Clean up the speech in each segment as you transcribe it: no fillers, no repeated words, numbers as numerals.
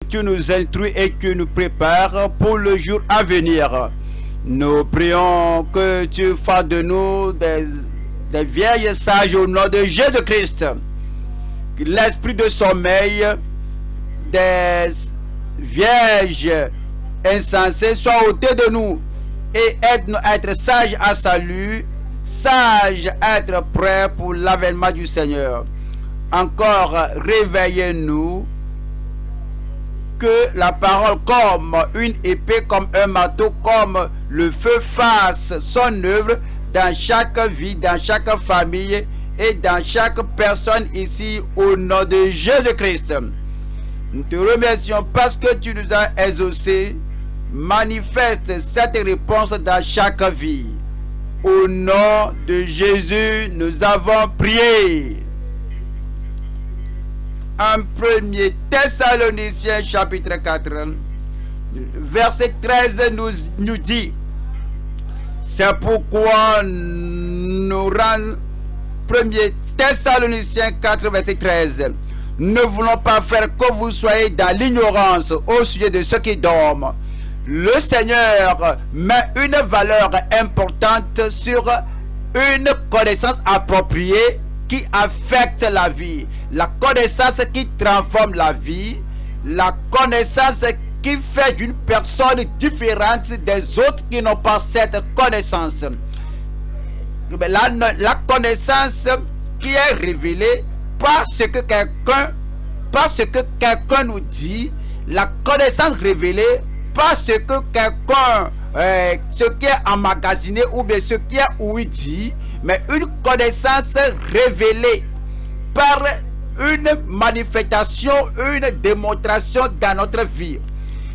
tu nous instruis et que nous prépares pour le jour à venir. Nous prions que tu fasses de nous des vierges sages au nom de Jésus-Christ. Que l'esprit de sommeil des vierges insensées soit ôté de nous et aide-nous à être sages à salut, sages à être prêts pour l'avènement du Seigneur. Encore réveillez-nous, que la parole comme une épée, comme un marteau, comme le feu fasse son œuvre dans chaque vie, dans chaque famille et dans chaque personne ici au nom de Jésus-Christ. Nous te remercions parce que tu nous as exaucés. Manifeste cette réponse dans chaque vie. Au nom de Jésus, nous avons prié. En 1er Thessaloniciens chapitre 4, verset 13 nous dit: c'est pourquoi nous rendons 1er Thessaloniciens 4, verset 13. Ne voulons pas faire que vous soyez dans l'ignorance au sujet de ceux qui dorment. Le Seigneur met une valeur importante sur une connaissance appropriée qui affecte la vie, la connaissance qui transforme la vie, la connaissance qui fait d'une personne différente des autres qui n'ont pas cette connaissance. La connaissance qui est révélée parce que quelqu'un nous dit, la connaissance révélée parce que quelqu'un, ce qui est emmagasiné ou bien ce qui est ouï dit, mais une connaissance révélée par une manifestation, une démonstration dans notre vie.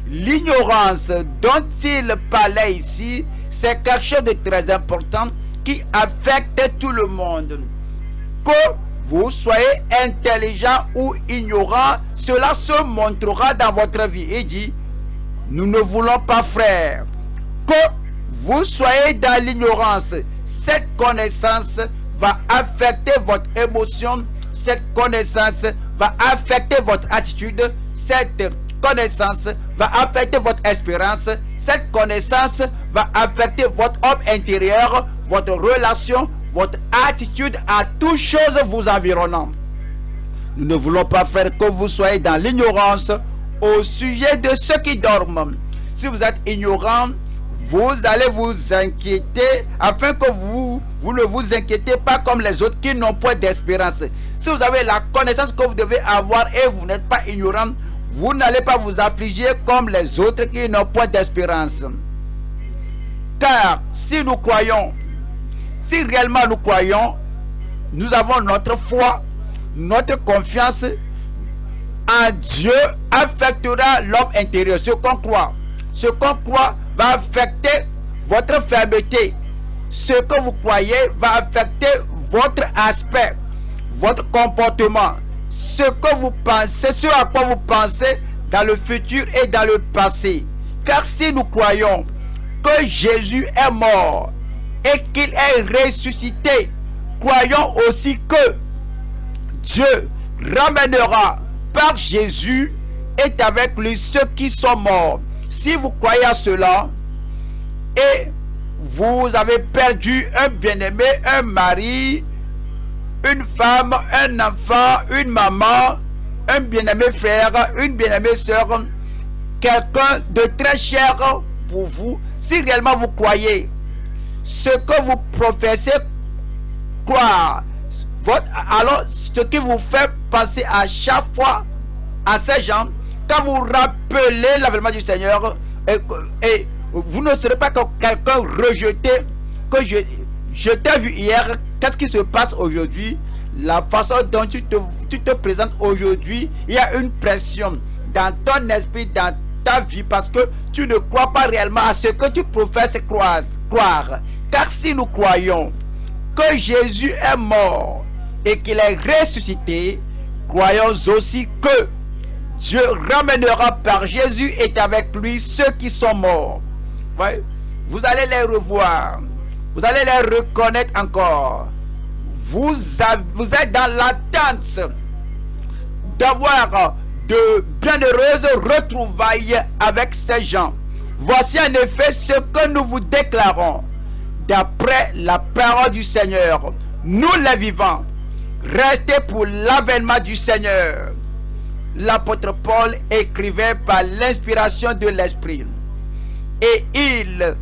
L'ignorance dont il parlait ici, c'est quelque chose de très important qui affecte tout le monde. Que vous soyez intelligent ou ignorant, cela se montrera dans votre vie. Il dit: nous ne voulons pas, frères, que vous soyez dans l'ignorance. Cette connaissance va affecter votre émotion, cette connaissance va affecter votre attitude, cette connaissance va affecter votre espérance, cette connaissance va affecter votre homme intérieur, votre relation, votre attitude à toutes choses vous environnant. Nous ne voulons pas faire que vous soyez dans l'ignorance au sujet de ceux qui dorment. Si vous êtes ignorant, vous allez vous inquiéter afin que vous ne vous inquiétez pas comme les autres qui n'ont point d'espérance. Si vous avez la connaissance que vous devez avoir et vous n'êtes pas ignorant, vous n'allez pas vous affliger comme les autres qui n'ont point d'espérance. Car si nous croyons, si réellement nous croyons, nous avons notre foi, notre confiance en Dieu affectera l'homme intérieur. Ce qu'on croit va affecter votre fermeté. Ce que vous croyez va affecter votre aspect, votre comportement, ce que vous pensez, ce à quoi vous pensez dans le futur et dans le passé. Car si nous croyons que Jésus est mort et qu'il est ressuscité, croyons aussi que Dieu ramènera par Jésus et avec lui ceux qui sont morts. Si vous croyez à cela et vous avez perdu un bien-aimé, un mari, une femme, un enfant, une maman, un bien-aimé frère, une bien-aimée soeur, quelqu'un de très cher pour vous, si réellement vous croyez ce que vous professez croire, alors ce qui vous fait penser à chaque fois à ces gens, quand vous rappelez l'avènement du Seigneur, et vous ne serez pas comme quelqu'un rejeté, que je t'ai vu hier. Qu'est-ce qui se passe aujourd'hui? La façon dont tu te présentes aujourd'hui, il y a une pression dans ton esprit, dans ta vie, parce que tu ne crois pas réellement à ce que tu professes croire. Car si nous croyons que Jésus est mort et qu'il est ressuscité, croyons aussi que Dieu ramènera par Jésus et avec lui ceux qui sont morts. Ouais. Vous allez les revoir. Vous allez les reconnaître encore. Vous êtes dans l'attente d'avoir de bienheureuses retrouvailles avec ces gens. Voici en effet ce que nous vous déclarons. D'après la parole du Seigneur, nous les vivants, restez pour l'avènement du Seigneur. L'apôtre Paul écrivait par l'inspiration de l'Esprit. Et il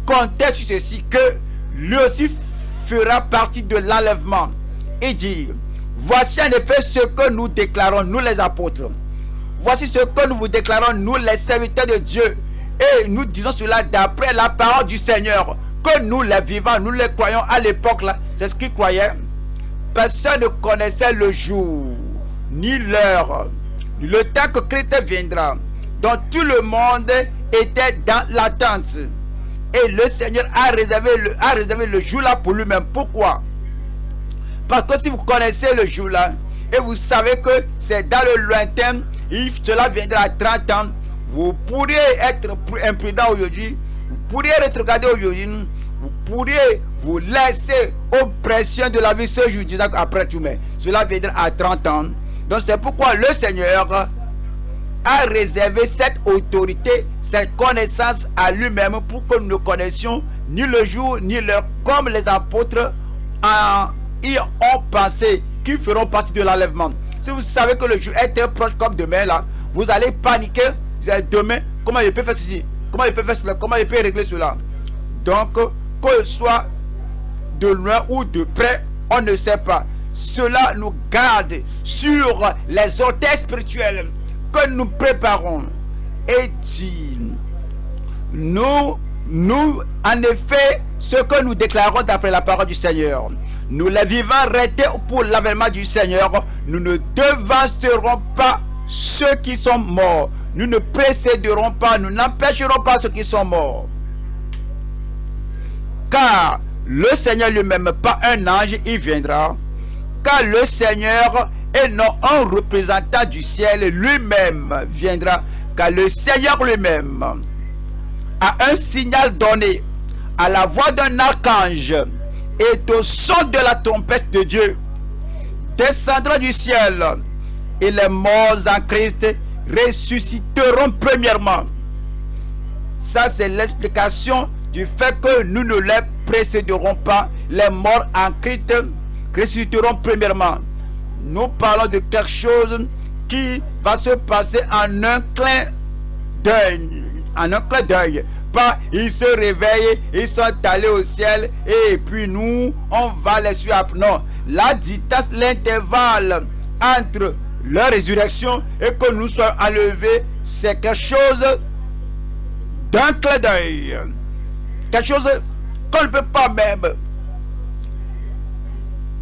comptait sur ceci que lui aussi fera partie de l'enlèvement. Il dit, voici en effet ce que nous déclarons, nous les apôtres. Voici ce que nous vous déclarons, nous les serviteurs de Dieu. Et nous disons cela d'après la parole du Seigneur. Que nous les vivants, nous les croyons à l'époque là. C'est ce qu'ils croyaient. Personne ne connaissait le jour, ni l'heure, ni le temps que Christ viendra. Donc tout le monde était dans l'attente. Et le Seigneur a réservé le jour là pour lui-même. Pourquoi? Parce que si vous connaissez le jour là, et vous savez que c'est dans le lointain, cela viendra à 30 ans, vous pourriez être imprudent aujourd'hui, vous pourriez rétrograder aujourd'hui, vous pourriez vous laisser aux pressions de la vie ce jour, disant qu'après tout, mais cela viendra à 30 ans. Donc c'est pourquoi le Seigneur a réservé cette autorité, cette connaissance à lui-même pour que nous ne connaissions ni le jour ni l'heure, comme les apôtres y ont pensé qu'ils feront partie de l'enlèvement. Si vous savez que le jour est très proche comme demain là, vous allez paniquer. Vous allez demain, comment je peux faire ceci, comment je peux faire cela, comment je peux régler cela. Donc que ce soit de loin ou de près, on ne sait pas. Cela nous garde sur les autels spirituels que nous préparons. Et dit, nous, en effet, ce que nous déclarons d'après la parole du Seigneur, nous les vivants restés pour l'avènement du Seigneur, nous ne devancerons pas ceux qui sont morts. Nous ne précéderons pas, nous n'empêcherons pas ceux qui sont morts. Car le Seigneur lui-même, pas un ange, il viendra. Car le Seigneur et non un représentant du ciel lui-même viendra. Car le Seigneur lui-même a un signal donné à la voix d'un archange et au son de la trompette de Dieu descendra du ciel, et les morts en Christ ressusciteront premièrement. Ça c'est l'explication du fait que nous ne les précéderons pas. Les morts en Christ ressusciteront premièrement. Nous parlons de quelque chose qui va se passer en un clin d'œil. En un clin d'œil. Pas ils se réveillent, ils sont allés au ciel et puis nous on va les suivre. Non, la distance, l'intervalle entre leur résurrection et que nous soyons enlevés, c'est quelque chose d'un clin d'œil. Quelque chose qu'on ne peut pas même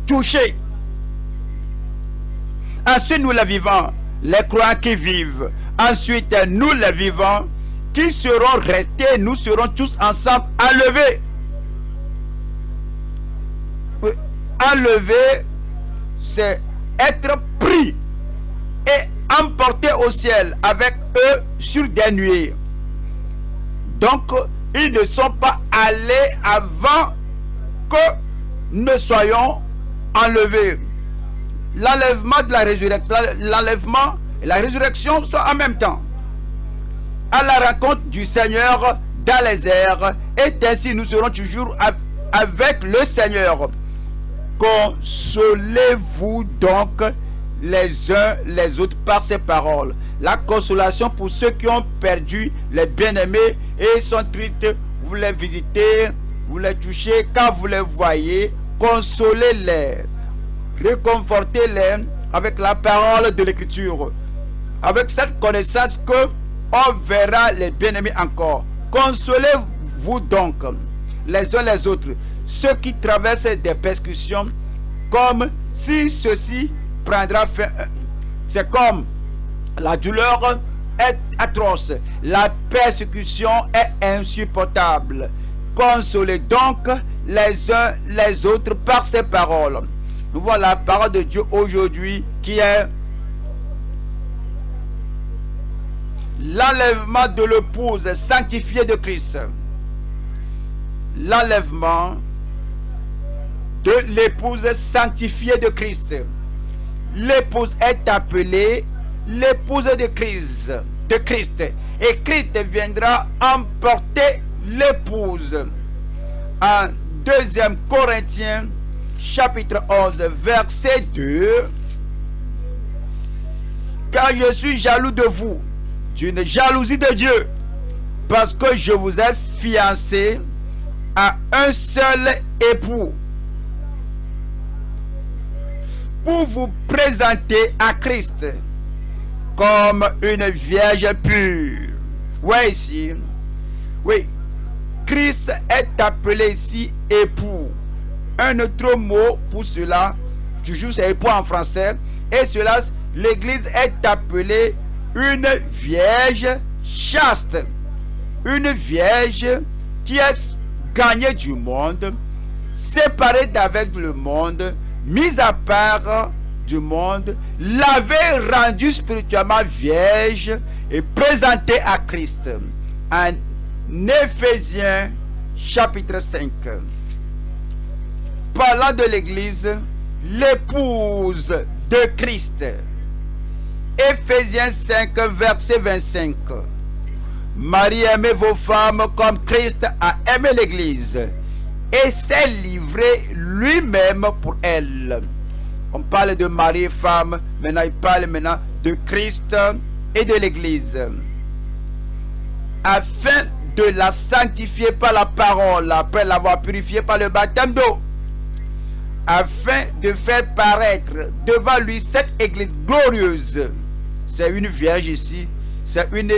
toucher. Ensuite, nous les vivants, les croyants qui vivent. Ensuite, nous les vivants qui seront restés, nous serons tous ensemble enlevés. Enlevés, c'est être pris et emporté au ciel avec eux sur des nuées. Donc, ils ne sont pas allés avant que nous soyons enlevés. L'enlèvement de la résurrection, l'enlèvement et la résurrection sont en même temps. À la rencontre du Seigneur dans les airs, et ainsi nous serons toujours avec le Seigneur. Consolez-vous donc les uns les autres par ces paroles. La consolation pour ceux qui ont perdu les bien-aimés et sont tristes, vous les visitez, vous les touchez, quand vous les voyez, consolez-les, réconfortez-les avec la parole de l'Écriture, avec cette connaissance que on verra les bien-aimés encore. Consolez-vous donc les uns les autres, ceux qui traversent des persécutions, comme si ceci prendra fin. C'est comme la douleur est atroce, la persécution est insupportable. Consolez donc les uns les autres par ces paroles. Nous voyons la parole de Dieu aujourd'hui qui est l'enlèvement de l'épouse sanctifiée de Christ. L'enlèvement de l'épouse sanctifiée de Christ. L'épouse est appelée l'épouse de Christ. Et Christ viendra emporter l'épouse. En 2 Corinthiens, chapitre 11, verset 2. Car je suis jaloux de vous, d'une jalousie de Dieu, parce que je vous ai fiancé à un seul époux, pour vous présenter à Christ comme une vierge pure. Ouais, ici. Oui. Christ est appelé ici époux. Un autre mot pour cela, toujours c'est époux en français. Et cela, l'église est appelée une vierge chaste. Une vierge qui est gagnée du monde, séparée d'avec le monde, mise à part du monde, lavée, rendue spirituellement vierge et présentée à Christ. En Éphésiens chapitre 5. Parlant de l'église, l'épouse de Christ. Éphésiens 5, verset 25. Marie, aimez vos femmes comme Christ a aimé l'église et s'est livré lui-même pour elle. On parle de Marie et femme, maintenant il parle maintenant de Christ et de l'église. Afin de la sanctifier par la parole, après l'avoir purifiée par le baptême d'eau, afin de faire paraître devant lui cette église glorieuse. C'est une vierge ici, c'est une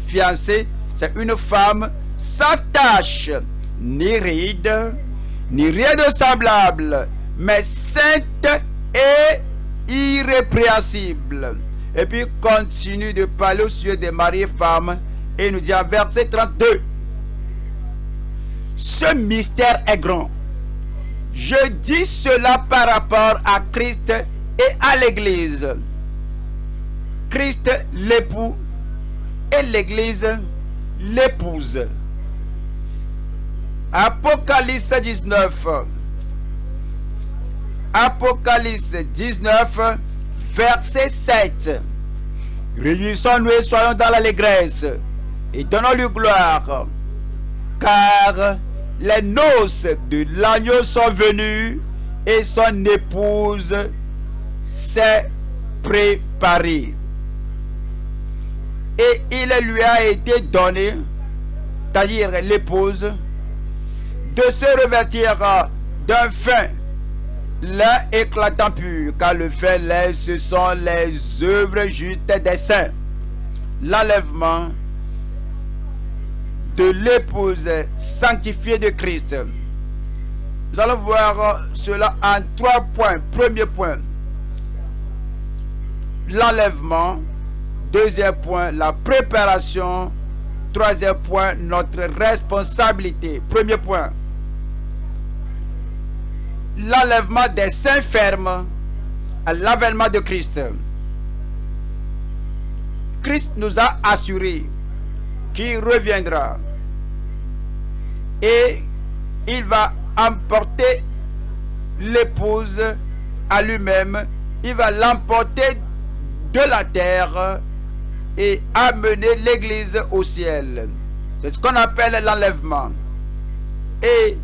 fiancée, c'est une femme sans tache, ni ride, ni rien de semblable, mais sainte et irrépréhensible. Et puis continue de parler au sujet des maris et femmes, et nous dit en verset 32, ce mystère est grand. Je dis cela par rapport à Christ et à l'église. Christ l'époux et l'église l'épouse. Apocalypse 19. Apocalypse 19, verset 7. Réjouissons-nous et soyons dans l'allégresse et donnons-lui gloire, car les noces de l'agneau sont venues et son épouse s'est préparée. Et il lui a été donné, c'est-à-dire l'épouse, de se revêtir d'un fin lin éclatant pur, car le fin lin, ce sont les œuvres justes des saints. L'enlèvement de l'épouse sanctifiée de Christ. Nous allons voir cela en 3 points. Premier point, l'enlèvement. Deuxième point, la préparation. Troisième point, notre responsabilité. Premier point, l'enlèvement des saints fermes à l'avènement de Christ. Christ nous a assuré qu'il reviendra et il va emporter l'épouse à lui-même. Il va l'emporter de la terre et amener l'église au ciel. C'est ce qu'on appelle l'enlèvement. Et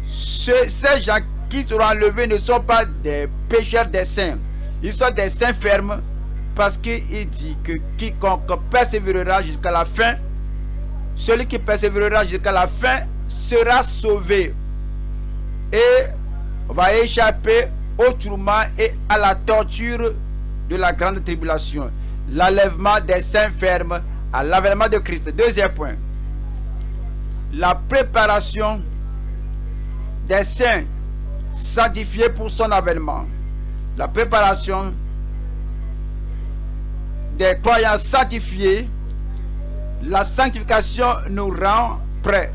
ces gens qui seront enlevés ne sont pas des pécheurs des saints. Ils sont des saints fermes, parce qu'il dit que quiconque persévérera jusqu'à la fin, celui qui persévérera jusqu'à la fin sera sauvé et va échapper au tourment et à la torture de la grande tribulation. L'enlèvement des saints fermes à l'avènement de Christ. Deuxième point, la préparation des saints sanctifiés pour son avènement. La préparation des croyants sanctifiés. La sanctification nous rend prêts.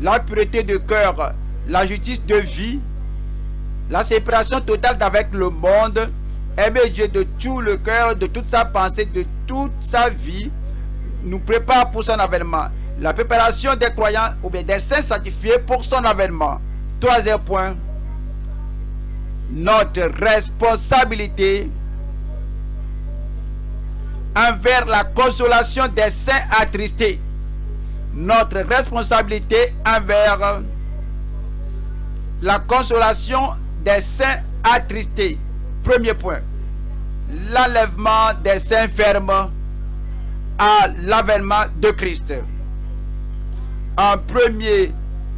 La pureté de cœur, la justice de vie, la séparation totale d'avec le monde, aimer Dieu de tout le cœur, de toute sa pensée, de toute sa vie, nous prépare pour son avènement. La préparation des croyants ou bien des saints sanctifiés pour son avènement. Troisième point, notre responsabilité envers la consolation des saints attristés. Notre responsabilité envers la consolation des saints attristés. Premier point, l'enlèvement des saints fermes à l'avènement de Christ. En 1er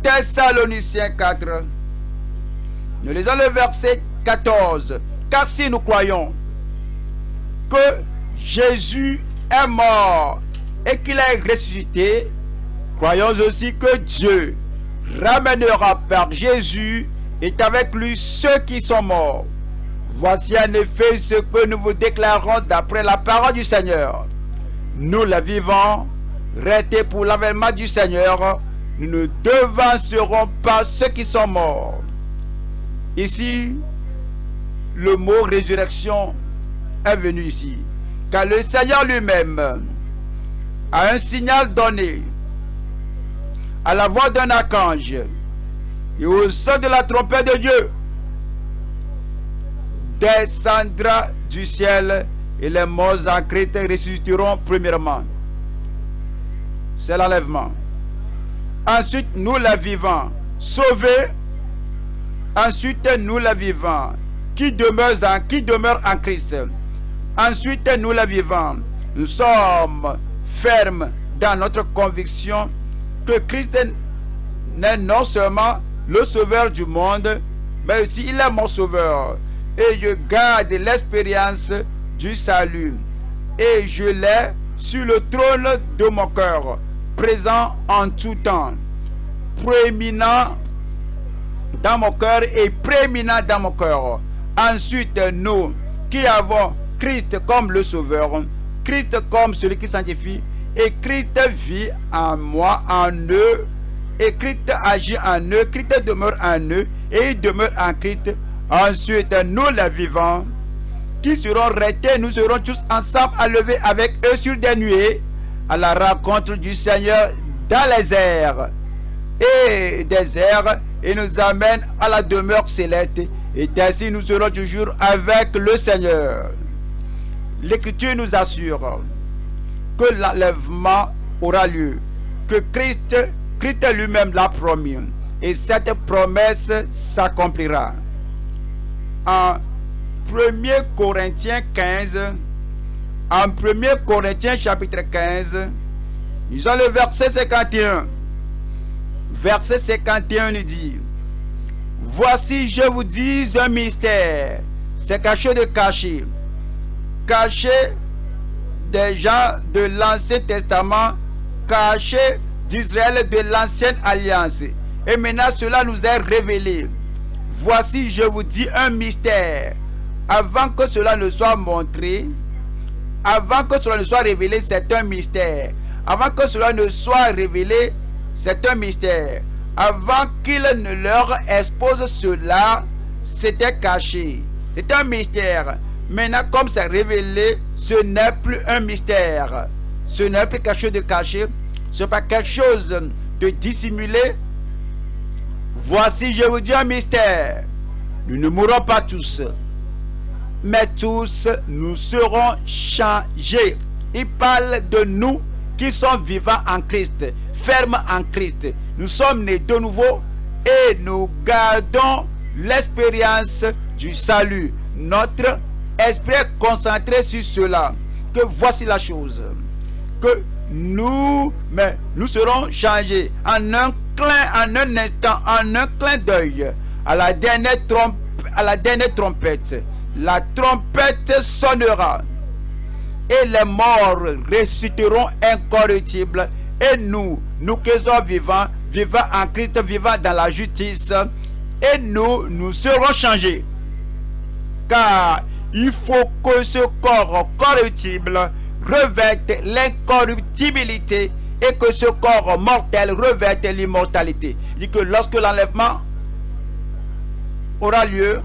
Thessaloniciens 4, nous lisons le verset 14. Car si nous croyons que Jésus est mort et qu'il est ressuscité, croyons aussi que Dieu ramènera par Jésus et avec lui ceux qui sont morts. Voici en effet ce que nous vous déclarons d'après la parole du Seigneur. Nous les vivants, restés pour l'avènement du Seigneur, nous ne devancerons pas ceux qui sont morts. Ici, le mot résurrection est venu ici. Car le Seigneur lui-même a un signal donné à la voix d'un archange et au son de la trompette de Dieu descendra du ciel et les morts en Christ ressusciteront premièrement. C'est l'enlèvement. Ensuite, nous les vivants, sauvés. Ensuite, nous les vivants, qui demeurent en Christ. Ensuite, nous les vivants, nous sommes fermes dans notre conviction que Christ n'est non seulement le sauveur du monde, mais aussi il est mon sauveur. Et je garde l'expérience du salut. Et je l'ai sur le trône de mon cœur, présent en tout temps, prééminent dans mon cœur et prééminent dans mon cœur. Ensuite, nous qui avons Christ comme le sauveur, Christ comme celui qui sanctifie, et Christ vit en moi, en eux, et Christ agit en eux, Christ demeure en eux, et il demeure en Christ. Ensuite, nous les vivants, qui serons restés, nous serons tous ensemble enlevés avec eux sur des nuées, à la rencontre du Seigneur dans les airs, et des airs, et nous amène à la demeure céleste, et ainsi nous serons toujours avec le Seigneur. L'Écriture nous assure que l'enlèvement aura lieu, que Christ lui-même l'a promis, et cette promesse s'accomplira. En 1 Corinthiens 15, en 1 Corinthiens chapitre 15, ils ont le verset 51. Verset 51 nous dit: voici, je vous dis un mystère. C'est caché de cacher. Caché des gens de l'Ancien Testament, caché d'Israël de l'Ancienne Alliance. Et maintenant cela nous est révélé. Voici, je vous dis un mystère. Avant que cela ne soit montré, avant que cela ne soit révélé, c'est un mystère. Avant que cela ne soit révélé, c'est un mystère. Avant qu'il ne leur expose cela, c'était caché. C'est un mystère. Maintenant, comme c'est révélé, ce n'est plus un mystère. Ce n'est plus quelque chose de caché. Ce n'est pas quelque chose de dissimulé. Voici, je vous dis un mystère. Nous ne mourrons pas tous, mais tous nous serons changés. Il parle de nous qui sommes vivants en Christ, fermes en Christ. Nous sommes nés de nouveau et nous gardons l'expérience du salut. Notre esprit est concentré sur cela. Que voici la chose. Que nous serons changés en un instant, en un clin d'œil, à la dernière trompette. La trompette sonnera et les morts ressusciteront incorruptibles, et nous qui sommes vivants en Christ, vivants dans la justice, et nous serons changés. Car il faut que ce corps corruptible revête l'incorruptibilité et que ce corps mortel revête l'immortalité. Il dit que lorsque l'enlèvement aura lieu,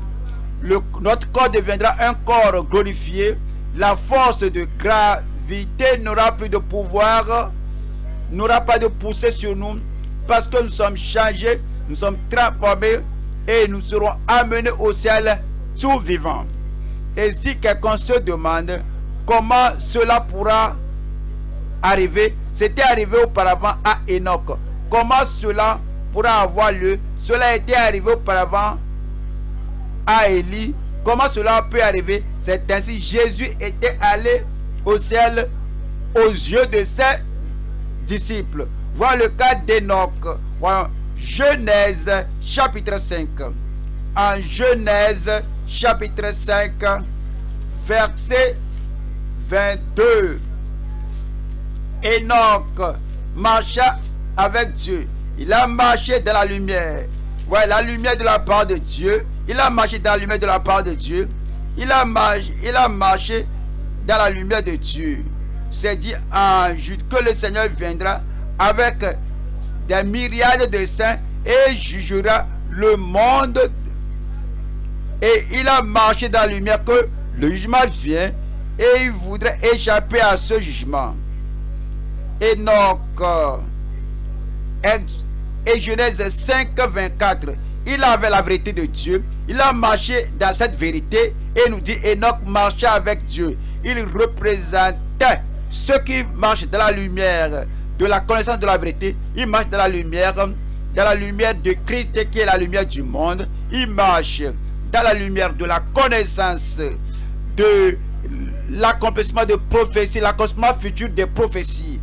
notre corps deviendra un corps glorifié. La force de gravité n'aura plus de pouvoir, n'aura pas de poussée sur nous, parce que nous sommes changés, nous sommes transformés et nous serons amenés au ciel tout vivants. Et si quelqu'un se demande comment cela pourra arriver? C'était arrivé auparavant à Enoch. Comment cela pourra avoir lieu? Cela était arrivé auparavant à Élie. Comment cela peut arriver? C'est ainsi, Jésus était allé au ciel aux yeux de ses disciples. Voilà le cas d'Enoch. Voilà, Genèse chapitre 5. En Genèse chapitre 5, verset 22. Enoch marcha avec Dieu. Il a marché dans la lumière. Voilà la lumière de la part de Dieu. Il a marché dans la lumière de la part de Dieu. Il a marché dans la lumière de Dieu. C'est dit en Jude que le Seigneur viendra avec des myriades de saints et jugera le monde. Et il a marché dans la lumière que le jugement vient et il voudrait échapper à ce jugement. Enoch et Genèse 5, 24. Il avait la vérité de Dieu. Il a marché dans cette vérité et nous dit Enoch marchait avec Dieu. Il représentait ceux qui marchent dans la lumière de la connaissance de la vérité. Il marche dans la lumière de Christ qui est la lumière du monde. Il marche dans la lumière de la connaissance de l'accomplissement de prophéties, l'accomplissement futur des prophéties.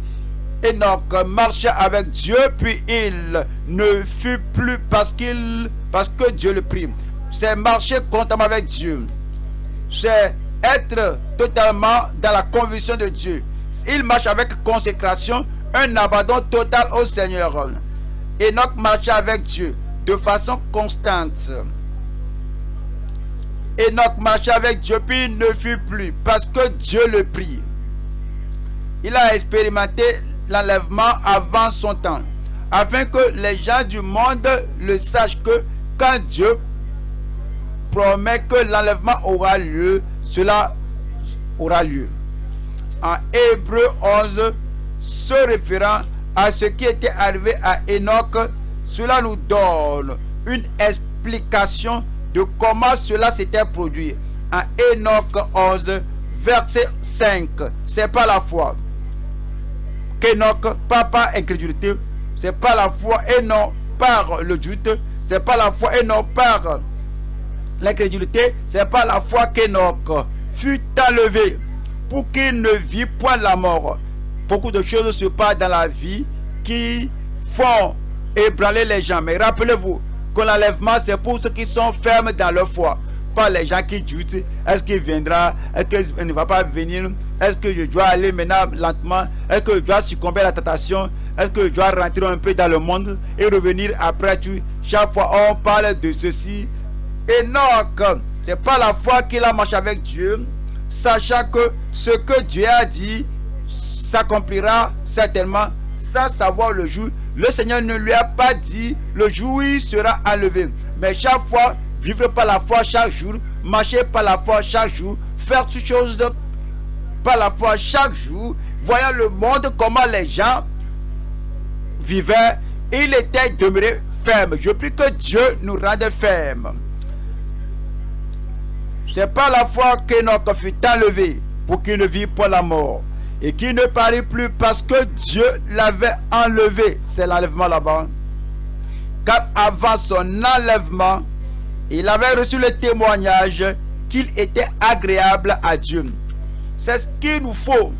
Enoch marcha avec Dieu, puis il ne fut plus parce que Dieu le prit. C'est marcher constamment avec Dieu. C'est être totalement dans la conviction de Dieu. Il marche avec consécration, un abandon total au Seigneur. Enoch marcha avec Dieu de façon constante. Enoch marcha avec Dieu, puis il ne fut plus parce que Dieu le prit. Il a expérimenté l'enlèvement avant son temps, afin que les gens du monde le sachent que quand Dieu promet que l'enlèvement aura lieu, cela aura lieu. En Hébreux 11, se référant à ce qui était arrivé à Enoch, cela nous donne une explication de comment cela s'était produit. En Enoch 11, verset 5, c'est pas la foi qu'Enoch, pas par incrédulité, c'est pas la foi et non par le doute, c'est pas la foi et non par l'incrédulité, c'est pas la foi qu'Enoch fut enlevé pour qu'il ne vit point la mort. Beaucoup de choses se passent dans la vie qui font ébranler les gens, mais rappelez-vous que l'enlèvement c'est pour ceux qui sont fermes dans leur foi, pas les gens qui doutent. Est-ce qu'il viendra? Est-ce qu'il ne va pas venir? Est-ce que je dois aller maintenant lentement? Est-ce que je dois succomber à la tentation? Est-ce que je dois rentrer un peu dans le monde et revenir après tout? Chaque fois on parle de ceci. Enoch, c'est pas la foi qu'il a marché avec Dieu, sachant que ce que Dieu a dit s'accomplira certainement sans savoir le jour. Le Seigneur ne lui a pas dit le jour où il sera enlevé. Mais chaque fois, vivre par la foi chaque jour, marcher par la foi chaque jour, faire toutes choses par la foi chaque jour, voyant le monde, comment les gens vivaient, il était demeuré ferme. Je prie que Dieu nous rende fermes. C'est pas la foi qu'Enoch fut enlevé pour qu'il ne vive pas la mort et qu'il ne parut plus parce que Dieu l'avait enlevé. C'est l'enlèvement là-bas. Car avant son enlèvement, il avait reçu le témoignage qu'il était agréable à Dieu. C'est ce qu'il nous faut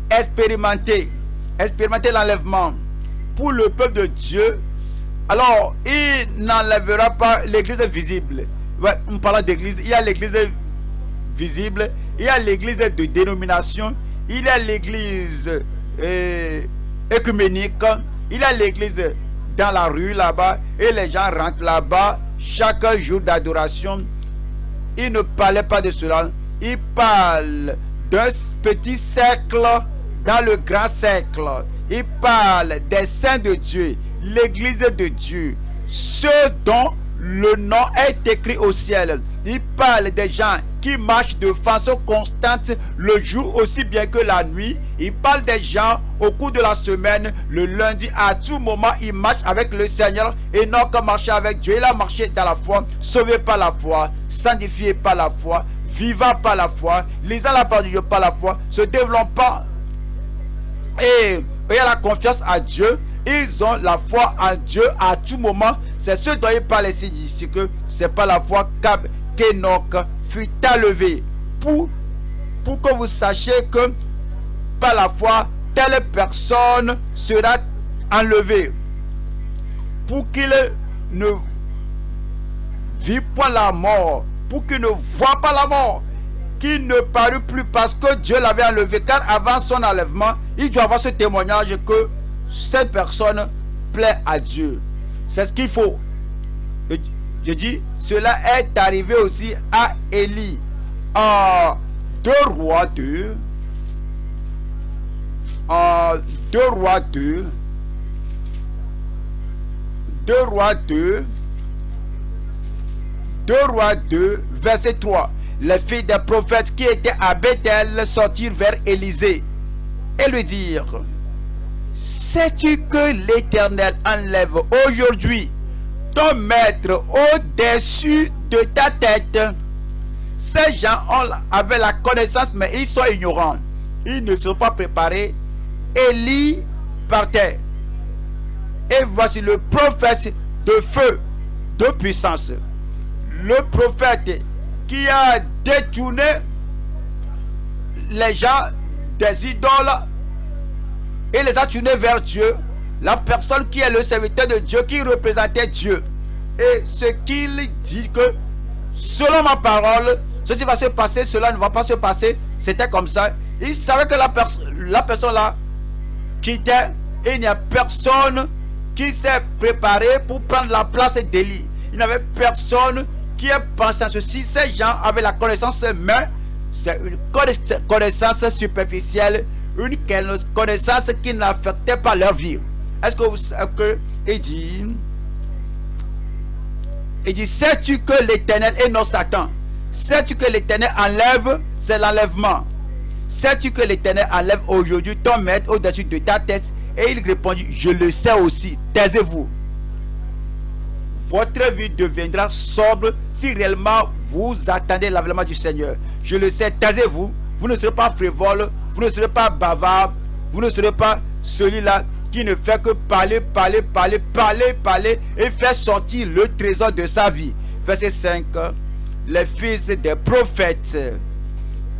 expérimenter. Expérimenter l'enlèvement pour le peuple de Dieu. Alors, il n'enlèvera pas l'église visible. Ouais, on parle d'église, il y a l'église visible, il y a l'église de dénomination, il y a l'église écuménique, il y a l'église dans la rue là-bas, et les gens rentrent là-bas chaque jour d'adoration. Il ne parlait pas de cela, il parle d'un petit cercle dans le grand cercle. Il parle des saints de Dieu, l'église de Dieu, ceux dont le nom est écrit au ciel. Il parle des gens qui marchent de façon constante le jour aussi bien que la nuit. Il parle des gens au cours de la semaine, le lundi, à tout moment, il marche avec le Seigneur. Enoch marchait avec Dieu. Il a marché dans la foi, sauvé par la foi, sanctifié par la foi, vivant par la foi, lisant la parole de Dieu par la foi, se développant et ayant la confiance à Dieu, ils ont la foi en Dieu à tout moment. C'est ce dont il parle ici, que c'est pas la foi qu'Enoch fut enlevé. Pour que vous sachiez que par la foi, telle personne sera enlevée. Pour qu'il ne vit pas la mort, pour qu'il ne voit pas la mort, qu'il ne parut plus parce que Dieu l'avait enlevé. Car avant son enlèvement, il doit avoir ce témoignage que cette personne plaît à Dieu. C'est ce qu'il faut. Je dis, cela est arrivé aussi à Élie. En 2 Rois 2. En 2 Rois 2. 2 Rois 2. 2 Rois 2, verset 3. Les filles des prophètes qui étaient à Bethel sortirent vers Élisée et lui dirent: sais-tu que l'Éternel enlève aujourd'hui ton maître au-dessus de ta tête? Ces gens avaient la connaissance, mais ils sont ignorants. Ils ne sont pas préparés. Élie partait. Et voici le prophète de feu, de puissance. Le prophète qui a détourné les gens des idoles et les a tournés vers Dieu. La personne qui est le serviteur de Dieu, qui représentait Dieu. Et ce qu'il dit que selon ma parole, ceci va se passer, cela ne va pas se passer. C'était comme ça. Il savait que la personne là quittait et il n'y a personne qui s'est préparé pour prendre la place d'Élie. Il n'y avait personne qui ait pensé à ceci. Ces gens avaient la connaissance, mais c'est une connaissance superficielle, une connaissance qui n'affectait pas leur vie. Est-ce que vous savez que il dit, sais-tu que l'Éternel est non Satan? Sais-tu que l'Éternel enlève? C'est l'enlèvement. Sais-tu que l'Éternel enlève aujourd'hui ton maître au-dessus de ta tête? Et il répondit: je le sais aussi, taisez-vous. Votre vie deviendra sobre si réellement vous attendez l'avènement du Seigneur. Je le sais, taisez-vous. Vous ne serez pas frivole, vous ne serez pas bavard, vous ne serez pas celui-là qui ne fait que parler et faire sortir le trésor de sa vie. Verset 5. Les fils des prophètes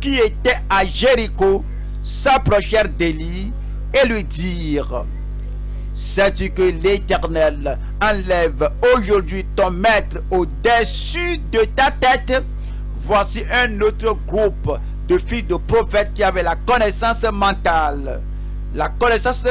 qui étaient à Jéricho s'approchèrent d'Élie et lui dirent: sais-tu que l'Éternel enlève aujourd'hui ton maître au-dessus de ta tête? Voici un autre groupe de fils de prophètes qui avaient la connaissance mentale, la connaissance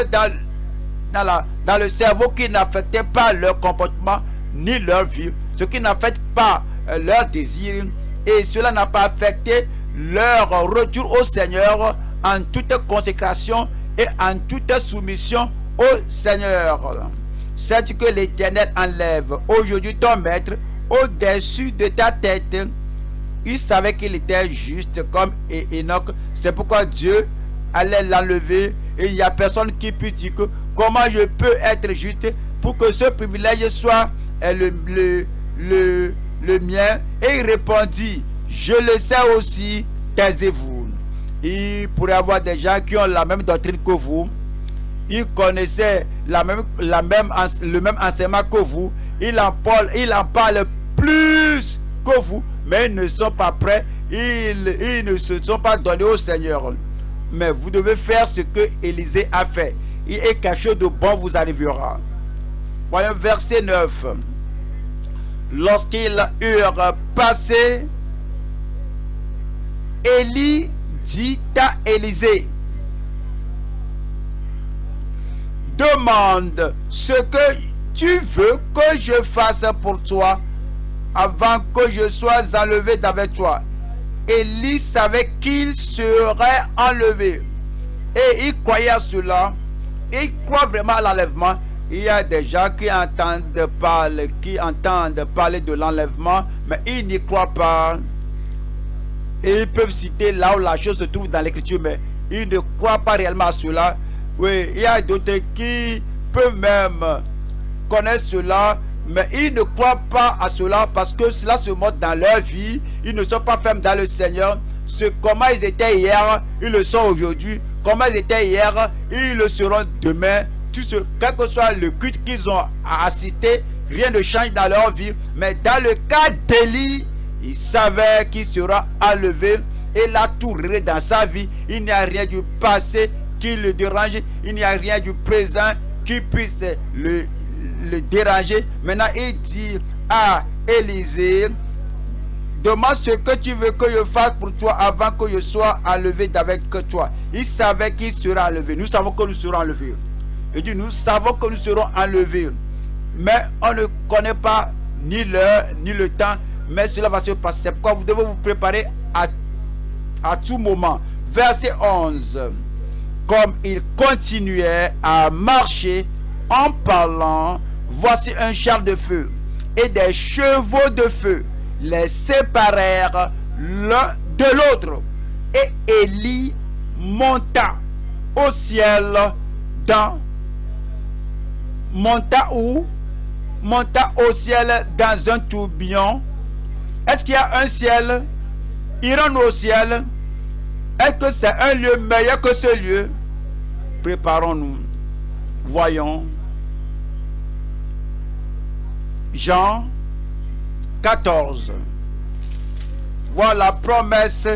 dans le cerveau, qui n'affectait pas leur comportement ni leur vie, ce qui n'affecte pas leur désir, et cela n'a pas affecté leur retour au Seigneur en toute consécration et en toute soumission au Seigneur. Sais-tu que l'Éternel enlève aujourd'hui ton maître au-dessus de ta tête? Il savait qu'il était juste comme Enoch. C'est pourquoi Dieu allait l'enlever. Et il n'y a personne qui puisse dire que comment je peux être juste pour que ce privilège soit le mien. Et il répondit: je le sais aussi, taisez-vous. Il pourrait y avoir des gens qui ont la même doctrine que vous. Ils connaissaient le même enseignement que vous. Ils en parlent plus que vous, mais ils ne sont pas prêts. Ils ne se sont pas donnés au Seigneur. Mais vous devez faire ce que Élisée a fait. Et quelque chose de bon vous arrivera. Voyons verset 9. Lorsqu'ils eurent passé, Élie dit à Élisée: demande ce que tu veux que je fasse pour toi avant que je sois enlevé d'avec toi. Élie savait qu'il serait enlevé et il croyait à cela. Il croit vraiment à l'enlèvement. Il y a des gens qui entendent parler de l'enlèvement, mais ils n'y croient pas. Et ils peuvent citer là où la chose se trouve dans l'écriture, mais ils ne croient pas réellement à cela. Oui, il y a d'autres qui peuvent même connaître cela, Mais ils ne croient pas à cela parce que cela se montre dans leur vie. Ils ne sont pas fermes dans le Seigneur. Comment ils étaient hier, ils le sont aujourd'hui. Comment ils étaient hier, ils le seront demain. Quel que soit le culte qu'ils ont assisté, rien ne change dans leur vie. Mais dans le cas d'Élie, il savait qu'il sera enlevé. Et là, tout dans sa vie. Il n'y a rien du passé qui le dérange. Il n'y a rien du présent qui puisse le déranger. Maintenant, il dit à Élisée, demande ce que tu veux que je fasse pour toi avant que je sois enlevé d'avec toi. Il savait qu'il sera enlevé. Nous savons que nous serons enlevés. Il dit, nous savons que nous serons enlevés. Mais on ne connaît pas ni l'heure, ni le temps. Mais cela va se passer. C'est pourquoi vous devez vous préparer à tout moment. Verset 11. Comme il continuait à marcher en parlant, voici un char de feu et des chevaux de feu les séparèrent l'un de l'autre. Et Élie monta au ciel monta au ciel dans un tourbillon. Est-ce qu'il y a un ciel? Irons-nous au ciel? Est-ce que c'est un lieu meilleur que ce lieu? Préparons-nous. Voyons. Jean 14. Voilà la promesse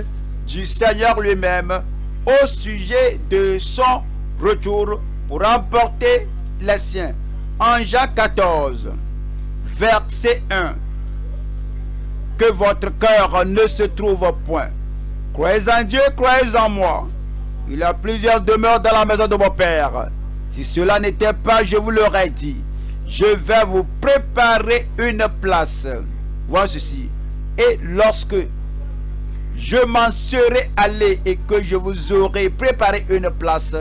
du Seigneur lui-même au sujet de son retour pour emporter les siens. En Jean 14, verset 1. Que votre cœur ne se trouve point. Croyez en Dieu, croyez en moi. Il y a plusieurs demeures dans la maison de mon Père. Si cela n'était pas, je vous l'aurais dit. Je vais vous préparer une place. Voilà ceci. Et lorsque je m'en serai allé et que je vous aurai préparé une place,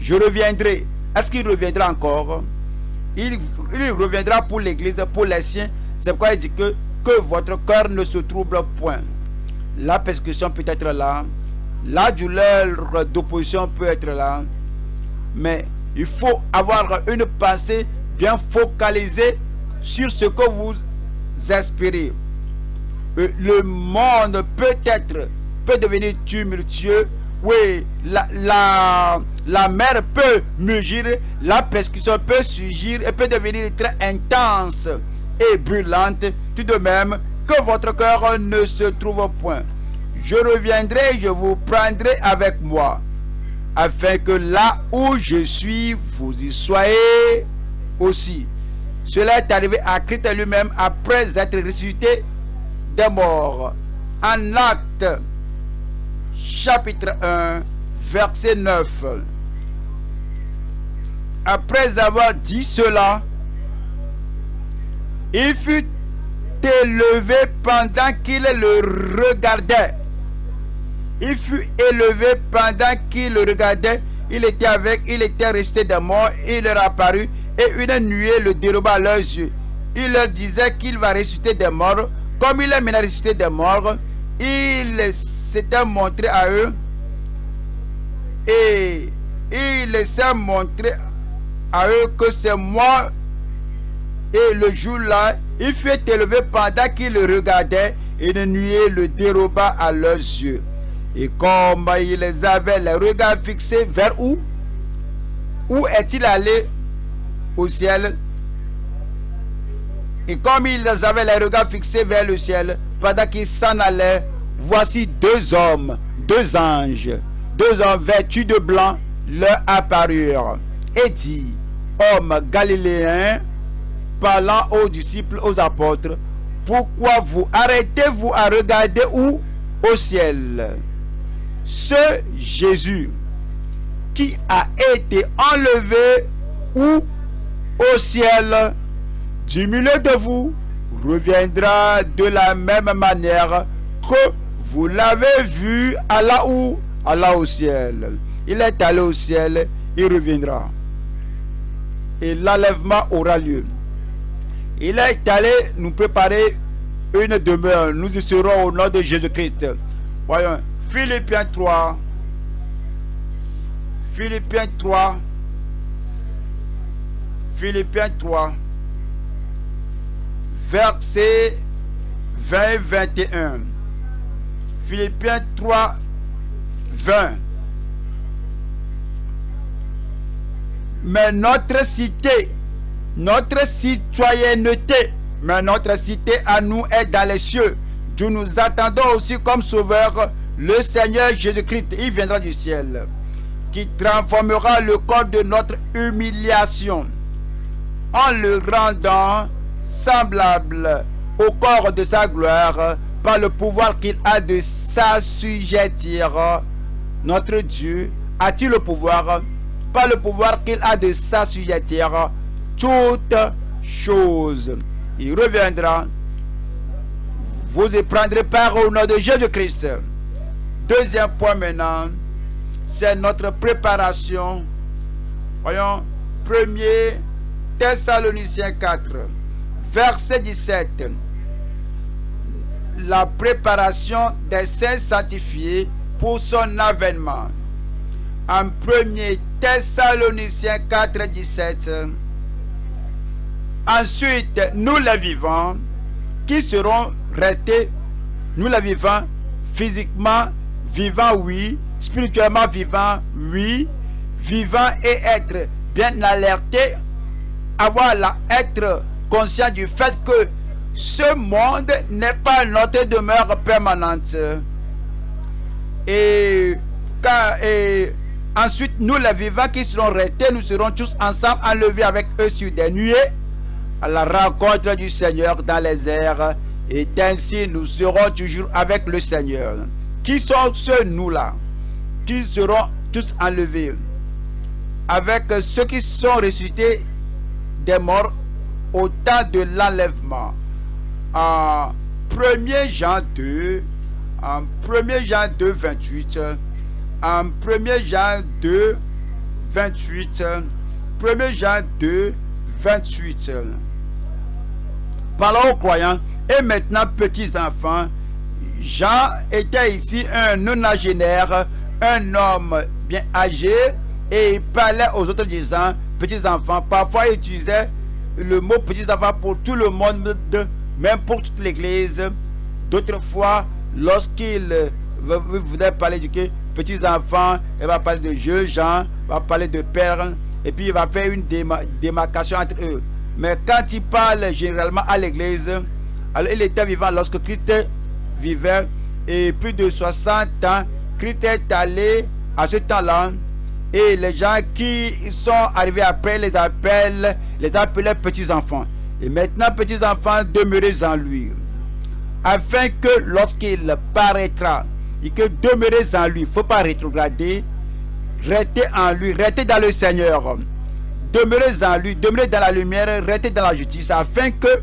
je reviendrai. Est-ce qu'il reviendra encore? Il reviendra pour l'église, pour les siens. C'est pourquoi il dit que votre cœur ne se trouble point. La persécution peut être là. La douleur d'opposition peut être là. Mais il faut avoir une pensée bien focalisée sur ce que vous espérez. Le monde peut devenir tumultueux. Oui, la mer peut mugir, la persécution peut surgir et peut devenir très intense et brûlante. Tout de même, que votre cœur ne se trouve point. Je reviendrai, je vous prendrai avec moi, afin que là où je suis, vous y soyez aussi. Cela est arrivé à Christ lui-même après être ressuscité des morts. En Actes, chapitre 1, verset 9. Après avoir dit cela, il fut élevé pendant qu'il le regardait. Il fut élevé pendant qu'il le regardait. Il était resté des morts. Il leur apparut et une nuée le déroba à leurs yeux. Il leur disait qu'il va ressusciter des morts. Comme il est maintenant ressuscité des morts, il s'était montré à eux et il s'est montré à eux que c'est moi. Et le jour-là, il fut élevé pendant qu'il le regardait et une nuée le déroba à leurs yeux. Et comme ils avaient les regards fixés vers où? Où est-il allé? Au ciel. Et comme ils avaient les regards fixés vers le ciel, pendant qu'ils s'en allaient, voici deux hommes, deux anges vêtus de blanc leur apparurent et dit: hommes galiléens, parlant aux disciples, aux apôtres, pourquoi vous arrêtez-vous à regarder où? Au ciel. Ce Jésus qui a été enlevé où? Au ciel, du milieu de vous, reviendra de la même manière que vous l'avez vu Allah où? Allah au ciel. Il est allé au ciel, il reviendra. Et l'enlèvement aura lieu. Il est allé nous préparer une demeure. Nous y serons au nom de Jésus-Christ. Voyons, Philippiens 3. Philippiens 3. Philippiens 3. versets 20 et 21. Philippiens 3, 20. Mais notre cité, notre citoyenneté, mais notre cité à nous est dans les cieux, d'où nous attendons aussi comme sauveur le Seigneur Jésus-Christ. Il viendra du ciel, qui transformera le corps de notre humiliation en le rendant semblable au corps de sa gloire par le pouvoir qu'il a de s'assujettir. Notre Dieu a-t-il le pouvoir, par le pouvoir qu'il a de s'assujettir toutes choses. Il reviendra, vous y prendrez part au nom de Jésus-Christ. Deuxième point maintenant, c'est notre préparation. Voyons, 1er Thessaloniciens 4, verset 17. La préparation des saints sanctifiés pour son avènement. En 1er Thessaloniciens 4, 17. Ensuite, nous les vivants, qui seront restés, nous les vivants, physiquement vivants, oui, spirituellement vivants, oui, vivants et être bien alertés, être conscient du fait que ce monde n'est pas notre demeure permanente. Et ensuite, nous les vivants qui seront restés, nous serons tous ensemble enlevés avec eux sur des nuées à la rencontre du Seigneur dans les airs, et ainsi nous serons toujours avec le Seigneur. Qui sont ceux nous-là qui seront tous enlevés avec ceux qui sont ressuscités des morts au temps de l'enlèvement? En 1er Jean 2, en 1er Jean 2, 28, en 1er Jean 2, 28, 1er Jean 2, 28. Parlons aux croyants. Et maintenant, petits enfants, Jean était ici un nonagénaire, un homme bien âgé, et il parlait aux autres disant, petits enfants. Parfois, il utilisait le mot petits enfants pour tout le monde, même pour toute l'église. D'autres fois, lorsqu'il voulait parler du petits enfants, il va parler de jeux Jean, il va parler de père, et puis il va faire une démarcation entre eux. Mais quand il parle généralement à l'église, alors il était vivant lorsque Christ vivait, et plus de 60 ans, Christ est allé à ce temps-là, et les gens qui sont arrivés après les appelaient petits enfants. Et maintenant, petits enfants, demeurez en lui, afin que lorsqu'il paraîtra, et que demeurez en lui, il ne faut pas rétrograder, restez en lui, restez dans le Seigneur. Demeurez en lui, demeurez dans la lumière, restez dans la justice, afin que,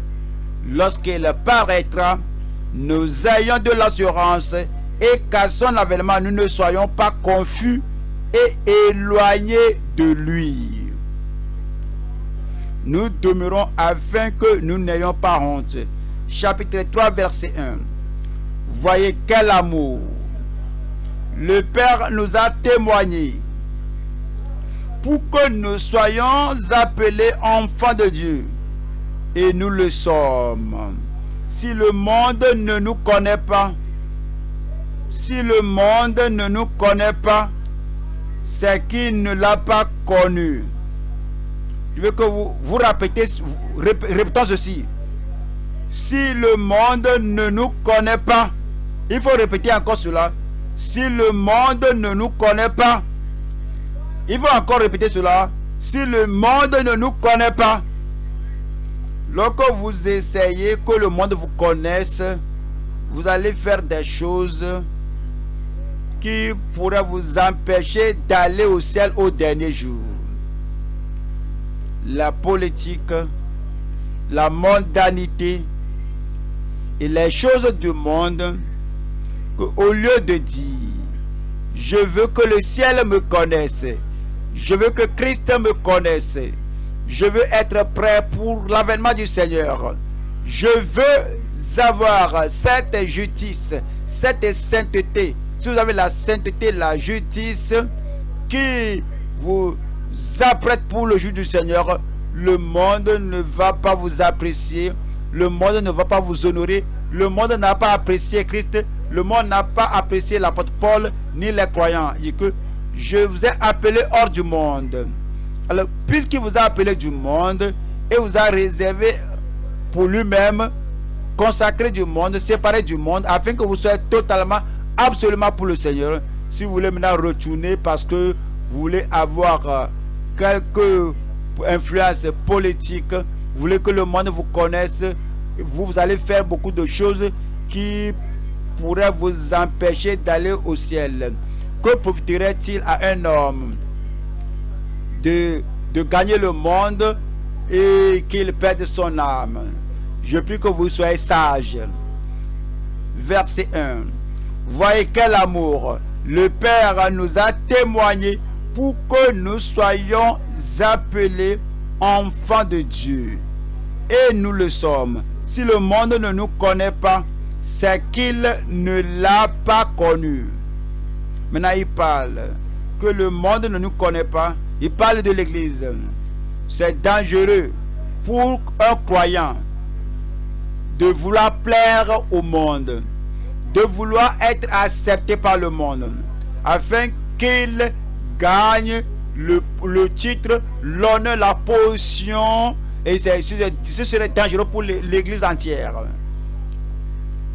lorsqu'il paraîtra, nous ayons de l'assurance et qu'à son avènement, nous ne soyons pas confus et éloignés de lui. Nous demeurons afin que nous n'ayons pas honte. Chapitre 3, verset 1. Voyez quel amour le Père nous a témoigné, pour que nous soyons appelés enfants de Dieu. Et nous le sommes. Si le monde ne nous connaît pas, si le monde ne nous connaît pas, c'est qu'il ne l'a pas connu. Je veux que vous répétons ceci. Si le monde ne nous connaît pas, il faut répéter encore cela. Si le monde ne nous connaît pas, il faut encore répéter cela. Si le monde ne nous connaît pas, lorsque vous essayez que le monde vous connaisse, vous allez faire des choses qui pourraient vous empêcher d'aller au ciel au dernier jour. La politique, la mondanité et les choses du monde, au lieu de dire je veux que le ciel me connaisse, je veux que Christ me connaisse, je veux être prêt pour l'avènement du Seigneur, je veux avoir cette justice, cette sainteté. Si vous avez la sainteté, la justice qui vous apprête pour le jour du Seigneur, le monde ne va pas vous apprécier, le monde ne va pas vous honorer. Le monde n'a pas apprécié Christ. Le monde n'a pas apprécié l'apôtre Paul ni les croyants. Il dit que je vous ai appelé hors du monde. Alors, puisqu'il vous a appelé du monde et vous a réservé pour lui-même, consacré du monde, séparé du monde, afin que vous soyez totalement, absolument pour le Seigneur. Si vous voulez maintenant retourner parce que vous voulez avoir quelques influences politiques, vous voulez que le monde vous connaisse, vous allez faire beaucoup de choses qui pourraient vous empêcher d'aller au ciel. Que profiterait-il à un homme de gagner le monde et qu'il perde son âme? Je prie que vous soyez sages. Verset 1. Voyez quel amour le Père nous a témoigné pour que nous soyons appelés enfants de Dieu. Et nous le sommes. Si le monde ne nous connaît pas, c'est qu'il ne l'a pas connu. Maintenant, il parle que le monde ne nous connaît pas. Il parle de l'Église. C'est dangereux pour un croyant de vouloir plaire au monde, de vouloir être accepté par le monde, afin qu'il gagne le titre, l'honneur, la position, et ce serait dangereux pour l'Église entière.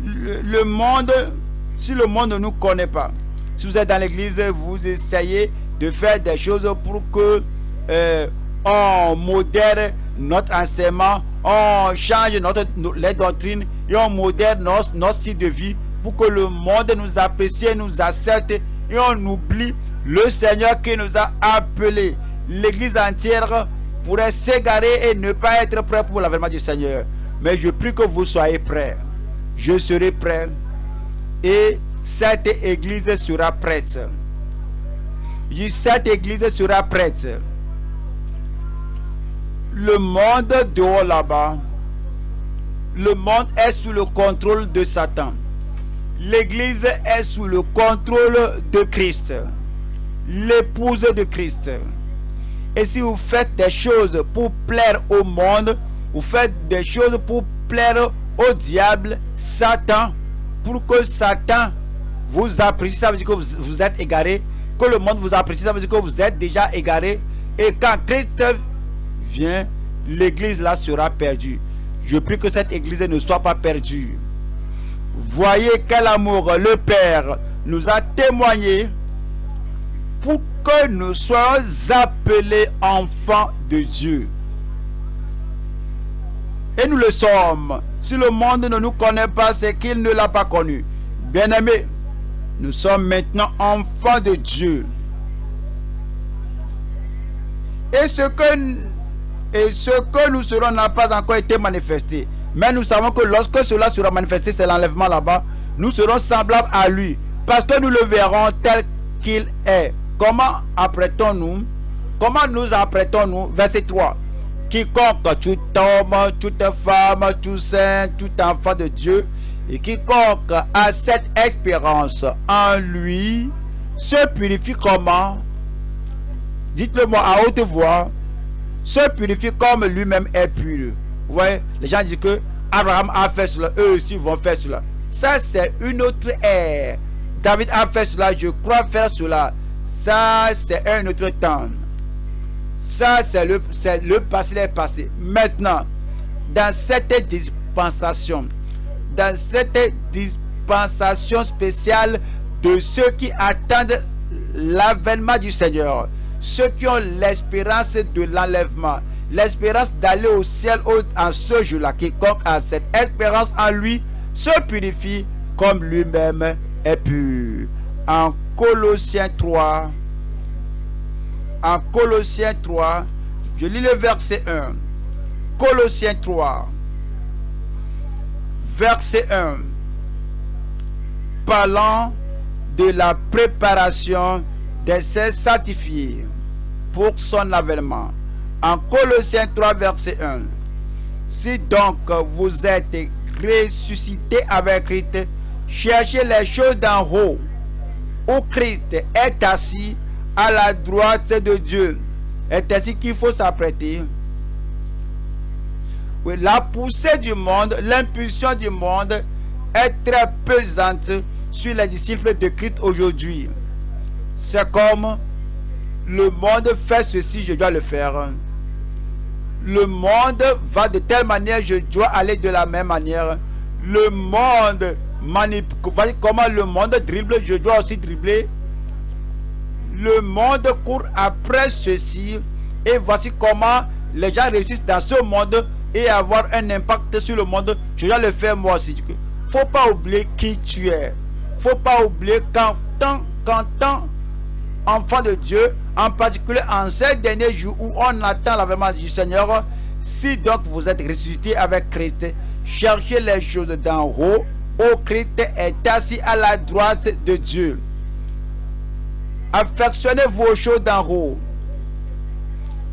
Le monde, si le monde ne nous connaît pas, si vous êtes dans l'Église, vous essayez de faire des choses pour que on modère notre enseignement, on change les doctrines et on modère notre style de vie pour que le monde nous apprécie, nous accepte, et on oublie le Seigneur qui nous a appelés. L'Église entière pourrait s'égarer et ne pas être prêt pour l'avènement du Seigneur. Mais je prie que vous soyez prêts. Je serai prêt et cette Église sera prête. Cette Église sera prête. Le monde dehors là-bas, le monde est sous le contrôle de Satan. L'Église est sous le contrôle de Christ, l'épouse de Christ. Et si vous faites des choses pour plaire au monde, vous faites des choses pour plaire au diable, Satan, pour que Satan vous apprécie, ça veut dire que vous êtes égaré. Que le monde vous apprécie, ça veut dire que vous êtes déjà égaré. Et quand Christ vient, l'Église là sera perdue. Je prie que cette Église ne soit pas perdue. Voyez quel amour le Père nous a témoigné pour que nous soyons appelés enfants de Dieu. Et nous le sommes. Si le monde ne nous connaît pas, c'est qu'il ne l'a pas connu. Bien-aimés, nous sommes maintenant enfants de Dieu. Et ce que nous serons n'a pas encore été manifesté. Mais nous savons que lorsque cela sera manifesté, c'est l'enlèvement là-bas, nous serons semblables à lui. Parce que nous le verrons tel qu'il est. Comment apprêtons-nous? Comment nous apprêtons-nous? Verset 3. Quiconque, tout homme, toute femme, tout saint, tout enfant de Dieu, et quiconque a cette espérance en lui, se purifie comment? Dites-le moi à haute voix. Se purifie comme lui-même est pur. Vous voyez, les gens disent que Abraham a fait cela, eux aussi vont faire cela. Ça, c'est une autre ère. David a fait cela, je crois faire cela. Ça, c'est un autre temps. Ça, c'est le passé, les passés. Maintenant, dans cette dispensation spéciale de ceux qui attendent l'avènement du Seigneur, ceux qui ont l'espérance de l'enlèvement, l'espérance d'aller au ciel en ce jour-là, quiconque a cette espérance en lui se purifie comme lui-même est pur. En Colossiens 3, je lis le verset 1. Colossiens 3, verset 1, parlant de la préparation des saints sanctifiés pour son avènement. En Colossiens 3, verset 1. Si donc vous êtes ressuscités avec Christ, cherchez les choses d'en haut, où Christ est assis à la droite de Dieu. C'est ainsi qu'il faut s'apprêter. Oui, la poussée du monde, l'impulsion du monde est très pesante sur les disciples de Christ aujourd'hui. C'est comme le monde fait ceci, je dois le faire. Le monde va de telle manière, je dois aller de la même manière. Le monde manipule, comment le monde dribble, je dois aussi dribbler. Le monde court après ceci. Et voici comment les gens réussissent dans ce monde et avoir un impact sur le monde. Je dois le faire moi aussi. Faut pas oublier qui tu es. Faut pas oublier qu'en tant enfant de Dieu, en particulier en ces derniers jours où on attend l'avènement du Seigneur, si donc vous êtes ressuscité avec Christ, cherchez les choses d'en haut, où Christ est assis à la droite de Dieu. Affectionnez-vous aux choses d'en haut.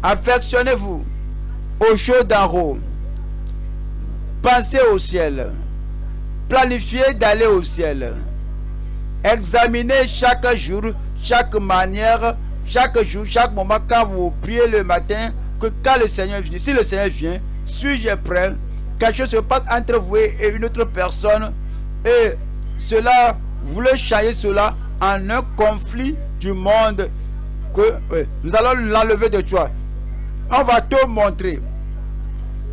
Affectionnez-vous aux choses d'en haut. Pensez au ciel. Planifiez d'aller au ciel. Examinez chaque jour, chaque manière, chaque jour, chaque moment, quand vous priez le matin, que quand le Seigneur vient, si le Seigneur vient, suis-je prêt? Quelque chose se passe entre vous et une autre personne, et cela, vous voulez changer cela en un conflit du monde, que nous allons l'enlever de toi. On va te montrer.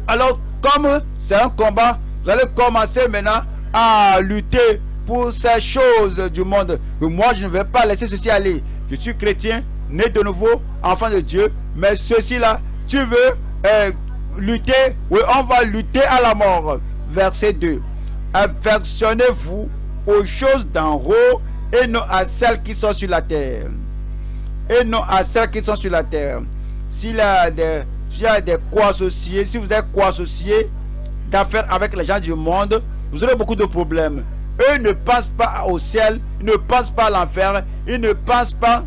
Alors, comme c'est un combat, vous allez commencer maintenant à lutter pour ces choses du monde. Moi, je ne vais pas laisser ceci aller. Je suis chrétien, né de nouveau, enfant de Dieu. Mais ceci-là, tu veux lutter? Oui, on va lutter à la mort. Verset 2. Affectionnez-vous aux choses d'en haut et non à celles qui sont sur la terre. Et non à celles qui sont sur la terre. S'il y a des co-associés, si vous êtes co-associés d'affaires avec les gens du monde, vous aurez beaucoup de problèmes. Eux ne pensent pas au ciel, ils ne pensent pas à l'enfer, ils ne pensent pas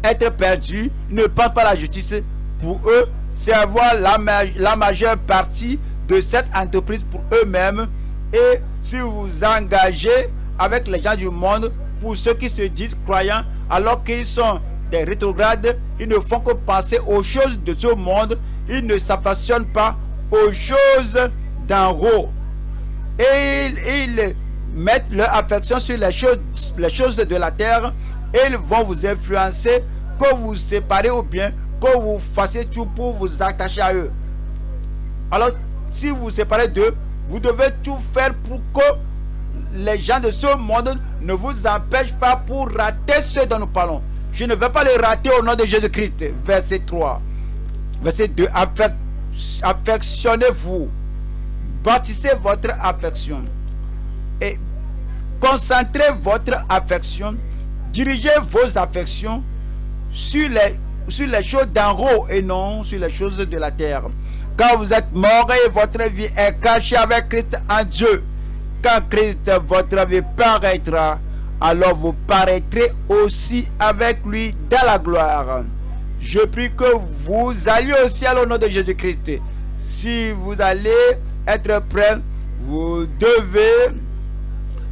être perdus, ils ne pensent pas à la justice. Pour eux, c'est avoir la majeure partie de cette entreprise pour eux-mêmes. Et si vous vous engagez avec les gens du monde, pour ceux qui se disent croyants, alors qu'ils sont des rétrogrades, ils ne font que penser aux choses de ce monde, ils ne s'affectionnent pas aux choses d'en haut. Et ils mettent leur affection sur les choses de la terre, et ils vont vous influencer, que vous séparez ou bien que vous fassiez tout pour vous attacher à eux. Alors, si vous vous séparez d'eux, vous devez tout faire pour que les gens de ce monde ne vous empêchent pas pour rater ce dont nous parlons. Je ne vais pas les rater au nom de Jésus-Christ. Verset 3. Verset 2. Affectionnez-vous. Bâtissez votre affection. Et concentrez votre affection. Dirigez vos affections sur les choses d'en haut et non sur les choses de la terre. Quand vous êtes mort et votre vie est cachée avec Christ en Dieu, quand Christ, votre vie, paraîtra, alors vous paraîtrez aussi avec lui dans la gloire. Je prie que vous alliez au ciel au nom de Jésus-Christ. Si vous allez être prêts, vous devez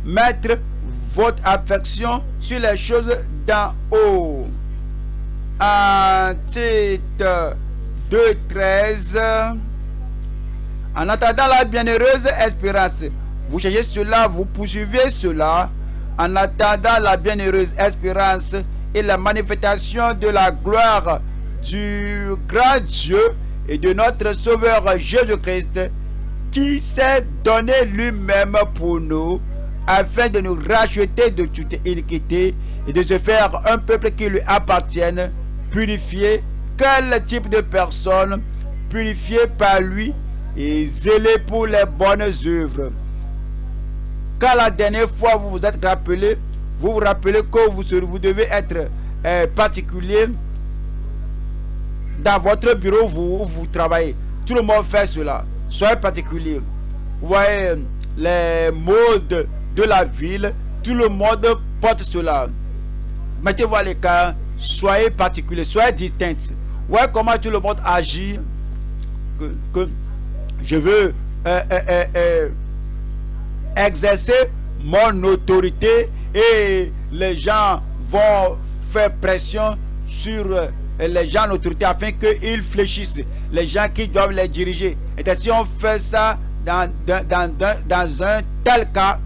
mettre votre affection sur les choses d'en haut. En Tite 2:13. En attendant la bienheureuse espérance, vous cherchez cela, vous poursuivez cela, en attendant la bienheureuse espérance et la manifestation de la gloire du grand Dieu et de notre Sauveur Jésus-Christ, qui s'est donné lui-même pour nous, afin de nous racheter de toute iniquité et de se faire un peuple qui lui appartienne, purifié. Quel type de personne? Purifié par lui et zélé pour les bonnes œuvres. Quand la dernière fois vous vous êtes rappelé, vous vous rappelez que vous devez être particulier dans votre bureau où vous travaillez. Tout le monde fait cela. Soyez particulier. Vous voyez les modes de la ville, tout le monde porte cela. Mettez-vous à l'écart, soyez particulier, soyez distinct. Vous voyez comment tout le monde agit. Que je veux exercer mon autorité et les gens vont faire pression sur les gens en autorité afin qu'ils fléchissent. Les gens qui doivent les diriger. Et si on fait ça dans un tel cas,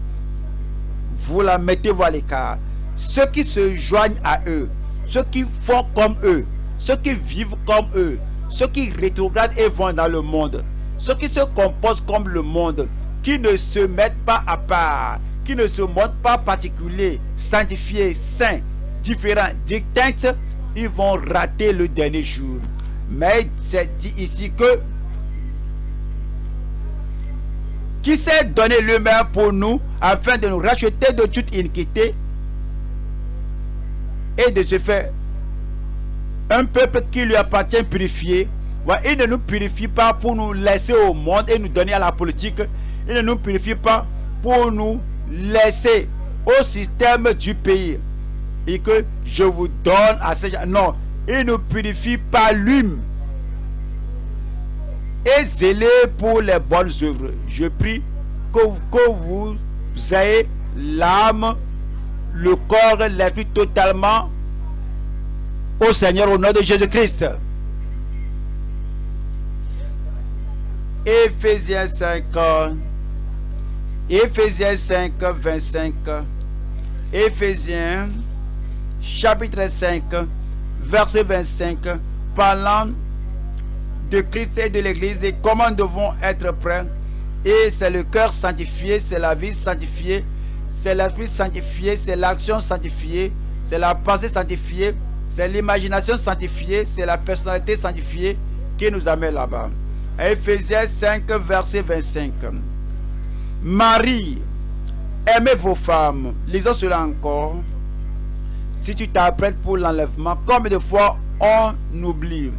vous la mettez-vous à l'écart. Ceux qui se joignent à eux, ceux qui font comme eux, ceux qui vivent comme eux, ceux qui rétrogradent et vont dans le monde, ceux qui se composent comme le monde, qui ne se mettent pas à part, qui ne se montrent pas particuliers, sanctifiés, saints, différents, distincts, ils vont rater le dernier jour. Mais c'est dit ici que qui s'est donné lui-même pour nous afin de nous racheter de toute iniquité et de se faire un peuple qui lui appartient purifié. Ouais, il ne nous purifie pas pour nous laisser au monde et nous donner à la politique. Il ne nous purifie pas pour nous laisser au système du pays et que je vous donne à ces gens. Non, il nous purifie par lui et zélé pour les bonnes œuvres. Je prie que vous ayez l'âme, le corps, l'esprit totalement au Seigneur au nom de Jésus-Christ. Éphésiens 5, Éphésiens 5, 25, Éphésiens chapitre 5, verset 25, parlant de Christ et de l'Église et comment nous devons être prêts. Et c'est le cœur sanctifié, c'est la vie sanctifiée, c'est l'esprit sanctifié, c'est l'action sanctifiée, c'est la pensée sanctifiée, c'est l'imagination sanctifiée, c'est la personnalité sanctifiée qui nous amène là-bas. Éphésiens 5, verset 25. Marie, aimez vos femmes. Lisons cela encore. Si tu t'apprêtes pour l'enlèvement, combien de fois on oublie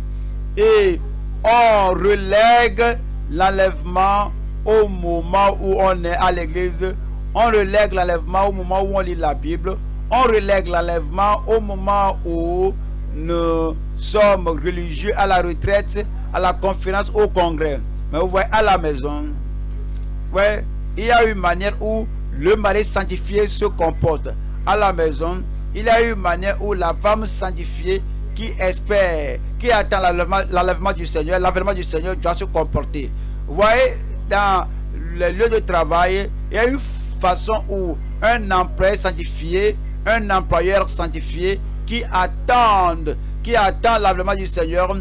et on relègue l'enlèvement au moment où on est à l'église. On relègue l'enlèvement au moment où on lit la Bible. On relègue l'enlèvement au moment où nous sommes religieux à la retraite, à la conférence, au congrès. Mais vous voyez, à la maison, ouais, il y a une manière où le mari sanctifié se comporte. À la maison, il y a une manière où la femme sanctifiée qui espère, qui attend l'enlèvement du Seigneur, l'avènement du Seigneur doit se comporter. Vous voyez, dans le lieu de travail, il y a une façon où un employé sanctifié, un employeur sanctifié qui attend l'avènement du Seigneur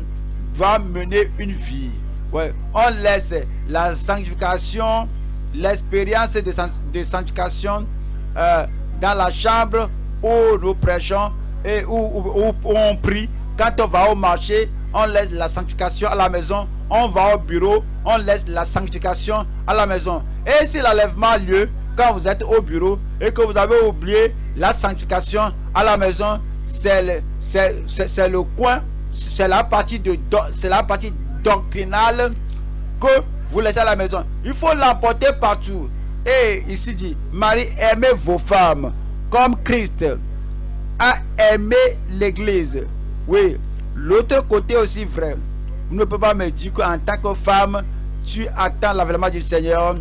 va mener une vie. Ouais, on laisse la sanctification, l'expérience de sanctification dans la chambre où nous prêchons et où on prie. Quand on va au marché, on laisse la sanctification à la maison. On va au bureau, on laisse la sanctification à la maison. Et si l'enlèvement a lieu quand vous êtes au bureau et que vous avez oublié la sanctification à la maison, c'est le coin, c'est la partie doctrinale que vous laissez à la maison. Il faut l'emporter partout. Et ici dit, Marie, aimez vos femmes comme Christ a aimé l'église. Oui, l'autre côté aussi vrai. Vous ne pouvez pas me dire qu'en tant que femme, tu attends l'avènement du Seigneur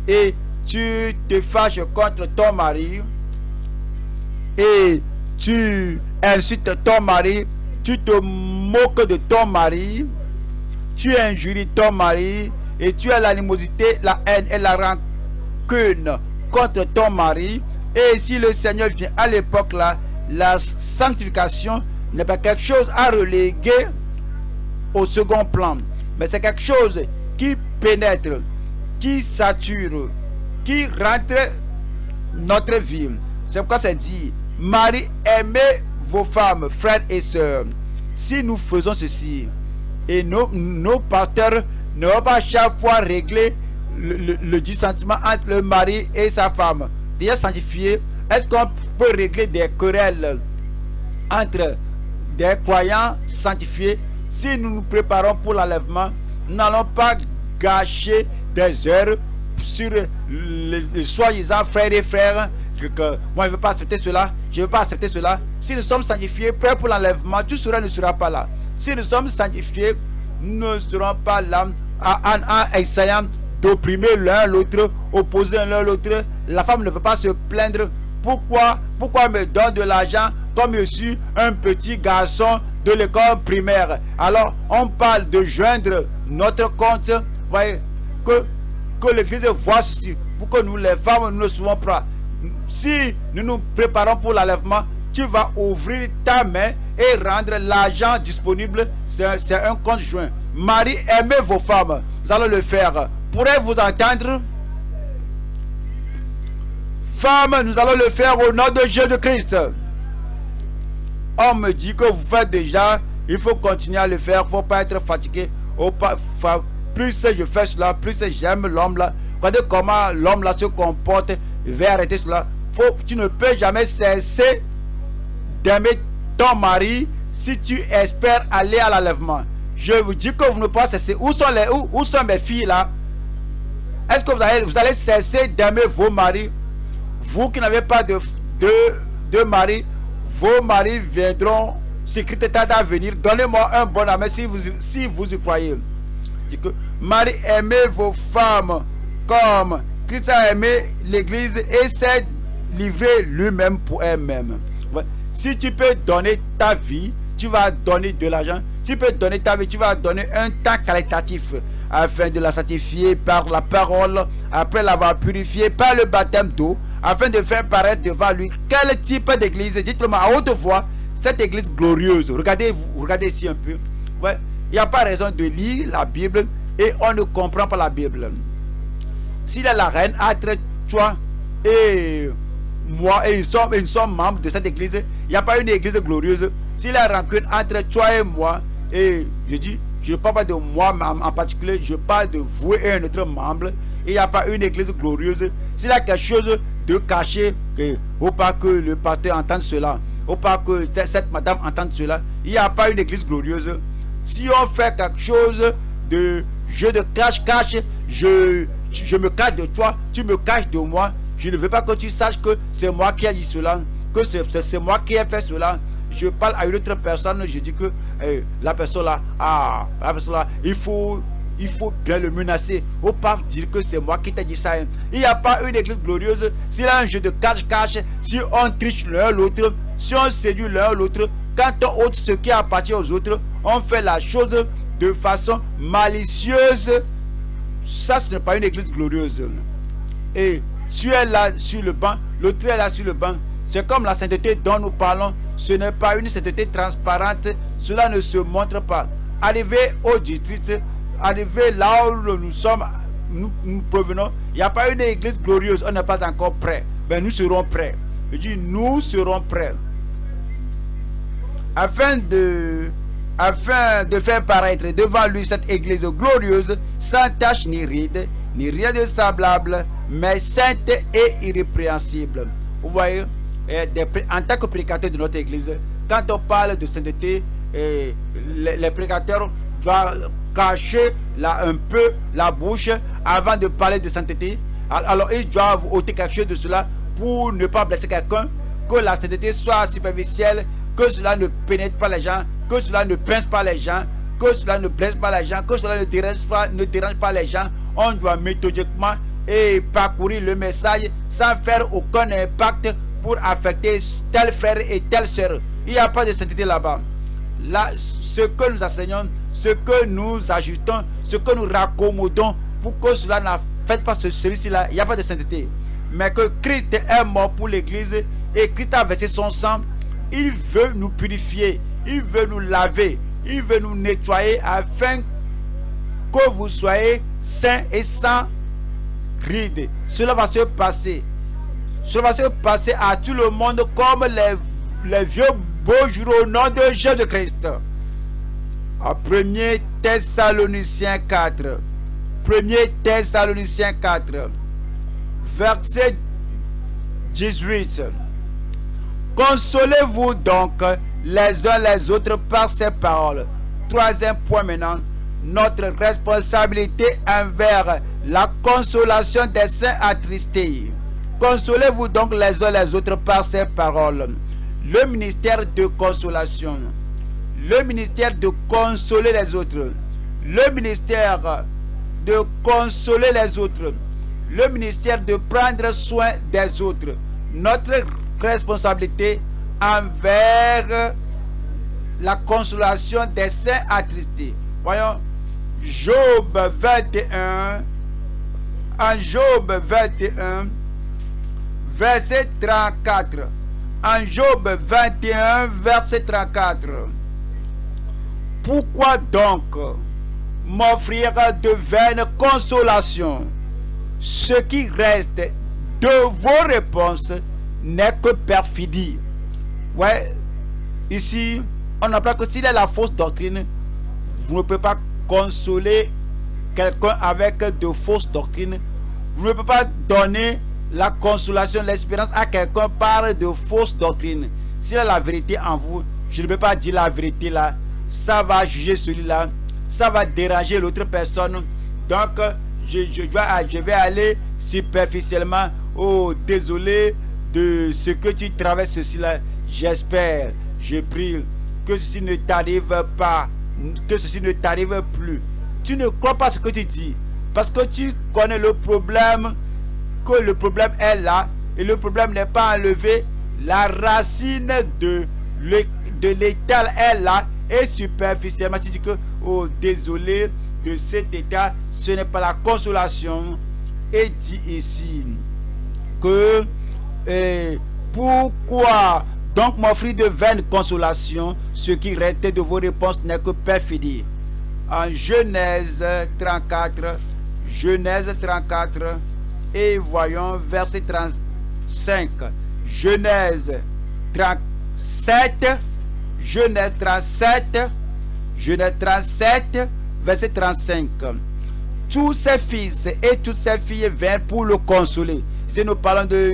et tu te fâches contre ton mari et tu insultes ton mari, tu te moques de ton mari, tu injuries ton mari et tu as l'animosité, la haine et la rancune contre ton mari. Et si le Seigneur vient à l'époque là, la sanctification n'est pas quelque chose à reléguer au second plan, mais c'est quelque chose qui pénètre, qui sature, qui rentre notre vie. C'est pourquoi c'est dit, Marie, aimez vos femmes, frères et sœurs. Si nous faisons ceci, et nos pasteurs ne vont pas chaque fois régler le dissentiment entre le mari et sa femme, déjà sanctifié, est-ce qu'on peut régler des querelles entre des croyants sanctifiés? Si nous nous préparons pour l'enlèvement, nous n'allons pas gâcher des heures sur les soi-disant frères et frères que moi je ne veux pas accepter cela, je ne veux pas accepter cela. Si nous sommes sanctifiés, prêts pour l'enlèvement, tout cela ne sera pas là. Si nous sommes sanctifiés, nous ne serons pas là en essayant d'opprimer l'un l'autre, opposer l'un l'autre. La femme ne veut pas se plaindre. Pourquoi me donne de l'argent comme je suis un petit garçon de l'école primaire? Alors on parle de joindre notre compte, Voyez, que l'église voit ceci, pour que nous les femmes, nous ne soyons pas. Si nous nous préparons pour l'enlèvement, tu vas ouvrir ta main et rendre l'argent disponible. C'est un compte joint. Marie, aimez vos femmes. Nous allons le faire. Pourrez-vous entendre? Femmes, nous allons le faire au nom de Jésus-Christ. On me dit que vous faites déjà, il faut continuer à le faire, il ne faut pas être fatigué. Plus je fais cela, plus j'aime l'homme là. Regardez comment l'homme là se comporte. Je vais arrêter cela. Tu ne peux jamais cesser d'aimer ton mari si tu espères aller à l'enlèvement. Je vous dis que vous ne pouvez pas cesser. Où sont mes filles là? Est-ce que vous allez cesser d'aimer vos maris? Vous qui n'avez pas de mari, vos maris viendront secrètement à venir. Donnez-moi un bon amen si vous y croyez. Marie, aimez vos femmes comme Christ a aimé l'église et s'est livré lui-même pour elle-même. Si tu peux donner ta vie, tu vas donner de l'argent. Tu peux donner ta vie, tu vas donner un temps qualitatif afin de la sanctifier par la parole, après l'avoir purifiée par le baptême d'eau, afin de faire paraître devant lui quel type d'église. Dites-le-moi à haute voix, cette église glorieuse. Regardez ici un peu. Ouais. Il n'y a pas raison de lire la Bible et on ne comprend pas la Bible. Si la reine entre toi et moi, et nous sommes membres de cette église, il n'y a pas une église glorieuse. Si la rancune entre toi et moi, et je dis, je ne parle pas de moi en particulier, je parle de vous et un autre membre, et il n'y a pas une église glorieuse. S'il y a quelque chose de caché, ou pas que le pasteur entende cela, ou pas que cette madame entende cela, il n'y a pas une église glorieuse. Si on fait quelque chose de jeu de cache-cache, je me cache de toi, tu me caches de moi, je ne veux pas que tu saches que c'est moi qui ai dit cela, que c'est moi qui ai fait cela. Je parle à une autre personne, je dis que la personne là, il faut bien le menacer. Ou pas dire que c'est moi qui t'ai dit ça. Il n'y a pas une église glorieuse. S'il y a un jeu de cache-cache, si on triche l'un l'autre, si on séduit l'un l'autre, quand on ôte ce qui appartient aux autres, on fait la chose de façon malicieuse. Ça, ce n'est pas une église glorieuse. Et tu es là sur le banc, l'autre est là sur le banc. C'est comme la sainteté dont nous parlons. Ce n'est pas une sainteté transparente. Cela ne se montre pas. Arrivé au district, arrivé là où nous sommes, nous provenons, il n'y a pas une église glorieuse. On n'est pas encore prêt. Ben, nous serons prêts. Je dis, nous serons prêts. Afin de faire paraître devant lui cette église glorieuse, sans tache ni ride, ni rien de semblable, mais sainte et irrépréhensible. Vous voyez, en tant que prédicateur de notre église, quand on parle de sainteté, les prédicateurs doivent cacher un peu la bouche avant de parler de sainteté. Alors ils doivent ôter quelque chose de cela pour ne pas blesser quelqu'un, que la sainteté soit superficielle, que cela ne pénètre pas les gens, que cela ne pince pas les gens, que cela ne blesse pas les gens, que cela ne dérange pas les gens. On doit méthodiquement et parcourir le message sans faire aucun impact pour affecter tel frère et telle sœur. Il n'y a pas de sainteté là-bas. Là, ce que nous enseignons, ce que nous ajoutons, ce que nous raccommodons pour que cela n'affecte pas celui-ci là, il n'y a pas de sainteté. Mais que Christ est mort pour l'église et Christ a versé son sang. Il veut nous purifier, il veut nous laver, il veut nous nettoyer afin que vous soyez saints et sans ride. Cela va se passer. Cela va se passer à tout le monde comme les vieux beaux jours au nom de Jésus-Christ. À 1 Thessaloniciens 4. 1 Thessaloniciens 4. Verset 18. Consolez-vous donc les uns les autres par ces paroles. Troisième point maintenant. Notre responsabilité envers la consolation des saints attristés. Consolez-vous donc les uns les autres par ces paroles. Le ministère de consolation. Le ministère de consoler les autres. Le ministère de consoler les autres. Le ministère de prendre soin des autres. Notre responsabilité envers la consolation des saints attristés. Voyons, Job 21, en Job 21, verset 34. En Job 21, verset 34. Pourquoi donc m'offrir de vaines consolations? Ce qui reste de vos réponses n'est que perfidie. Ouais, ici, on apprend que s'il y a la fausse doctrine, vous ne pouvez pas consoler quelqu'un avec de fausses doctrines. Vous ne pouvez pas donner la consolation, l'espérance à quelqu'un par de fausses doctrines. S'il y a la vérité en vous, je ne peux pas dire la vérité là. Ça va juger celui-là. Ça va déranger l'autre personne. Donc, je vais aller superficiellement. Oh, désolé de ce que tu traverses ceci là. J'espère, je prie que ceci ne t'arrive pas, que ceci ne t'arrive plus. Tu ne crois pas ce que tu dis parce que tu connais le problème, que le problème est là et le problème n'est pas enlevé. La racine de l'étal est là et superficiellement tu dis que oh, désolé de cet état, ce n'est pas la consolation. Et dit ici que pourquoi donc m'offrir de vaines consolations? Ce qui reste de vos réponses n'est que perfidie. En Genèse 34, Genèse 34, et voyons verset 35. Genèse 37, Genèse 37, Genèse 37, verset 35. Tous ses fils et toutes ses filles vinrent pour le consoler. Si nous parlons de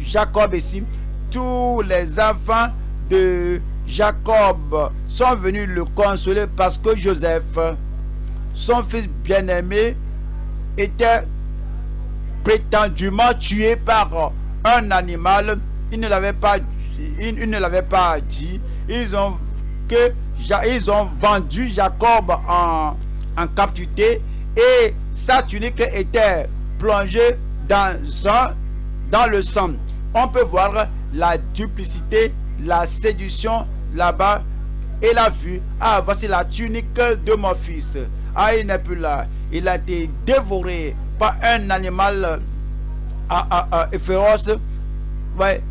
Jacob ici, tous les enfants de Jacob sont venus le consoler parce que Joseph, son fils bien-aimé, était prétendument tué par un animal. Il ne l'avait pas dit. Ils ont vendu Jacob en captivité et sa tunique était plongée dans le sang. On peut voir la duplicité, la séduction là-bas. Et la vue, ah, voici la tunique de mon fils. Ah, il n'est plus là. Il a été dévoré par un animal féroce. Ouais.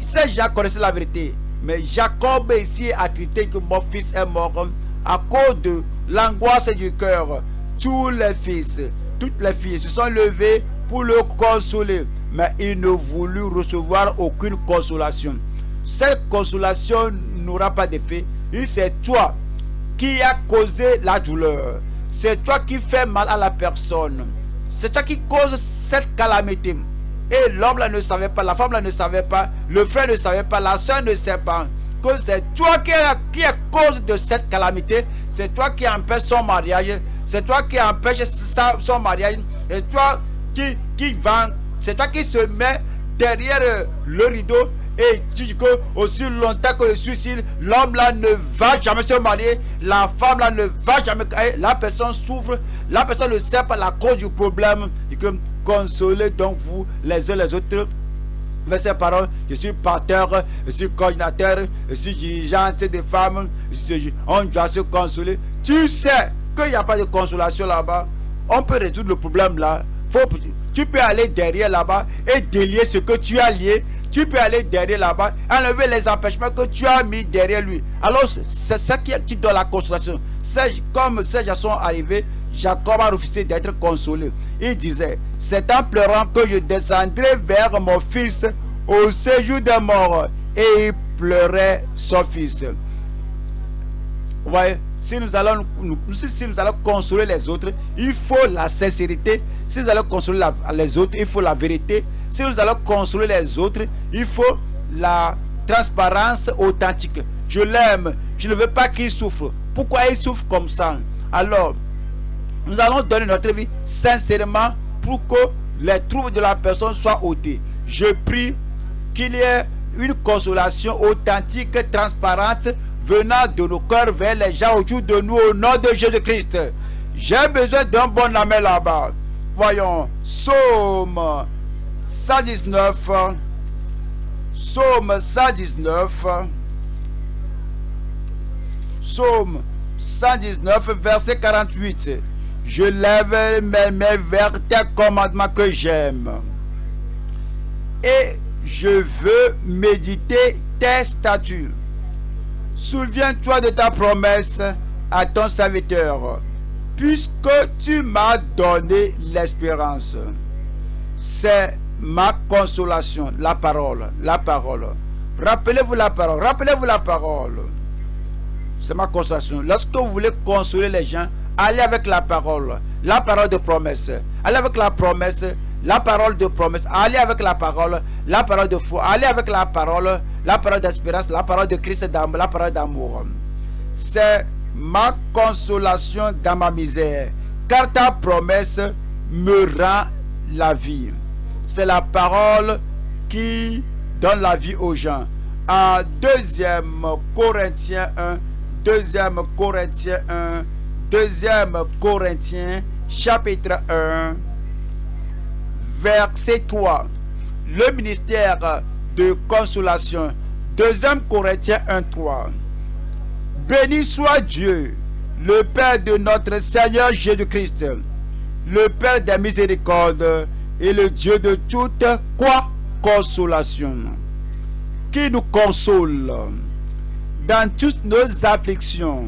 Ces gens connaissaient la vérité. Mais Jacob ici a traité que mon fils est mort à cause de l'angoisse du cœur. Tous les fils, toutes les filles se sont levées pour le consoler. Mais il ne voulut recevoir aucune consolation. Cette consolation n'aura pas d'effet. C'est toi qui as causé la douleur. C'est toi qui fais mal à la personne. C'est toi qui cause cette calamité. Et l'homme là ne savait pas, la femme là ne savait pas, le frère ne savait pas, la soeur ne sait pas que c'est toi qui est cause de cette calamité. C'est toi qui empêche son mariage. C'est toi qui empêche son mariage. Et toi qui vend. C'est toi qui se met derrière le rideau. Et tu dis que aussi longtemps que je suis ici, l'homme là ne va jamais se marier, la femme là ne va jamais. La personne souffre, la personne ne sait pas la cause du problème. Et que consolez donc vous les uns les autres. Mais ces paroles, je suis pasteur, je suis coordinateur, je suis dirigeante des femmes, on doit se consoler. Tu sais qu'il n'y a pas de consolation là-bas. On peut résoudre le problème là. Tu peux aller derrière là-bas et délier ce que tu as lié. Tu peux aller derrière là-bas, enlever les empêchements que tu as mis derrière lui. Alors, c'est ça qui donne la consolation. Comme ces gens sont arrivés, Jacob a refusé d'être consolé. Il disait, c'est en pleurant que je descendrai vers mon fils au séjour des morts. Et il pleurait son fils. Vous voyez, si nous allons consoler les autres, il faut la sincérité. Si nous allons consoler les autres, il faut la vérité. Si nous allons consoler les autres, il faut la transparence authentique. Je l'aime, je ne veux pas qu'il souffre. Pourquoi il souffre comme ça? Alors, nous allons donner notre vie sincèrement pour que les troubles de la personne soient ôtés. Je prie qu'il y ait une consolation authentique, transparente, venant de nos cœurs vers les gens autour de nous au nom de Jésus-Christ. J'ai besoin d'un bon amen là-bas. Voyons, Psaume 119. Psaume 119. Psaume 119, verset 48. Je lève mes mains vers tes commandements que j'aime. Et je veux méditer tes statuts. Souviens-toi de ta promesse à ton serviteur, puisque tu m'as donné l'espérance. C'est ma consolation, la parole, la parole. Rappelez-vous la parole, rappelez-vous la parole. C'est ma consolation. Lorsque vous voulez consoler les gens, allez avec la parole de promesse. Allez avec la promesse, la parole de promesse. Allez avec la parole de foi. Allez avec la parole d'espérance, la parole de Christ, la parole d'amour. C'est ma consolation dans ma misère, car ta promesse me rend la vie. C'est la parole qui donne la vie aux gens. En 2 Corinthiens 1, 2 Corinthiens 1, 2 Corinthiens chapitre 1, verset 3. Le ministère de consolation. 2 Corinthiens 1, 3. Béni soit Dieu, le Père de notre Seigneur Jésus-Christ, le Père des miséricordes et le Dieu de toute consolation, qui nous console dans toutes nos afflictions,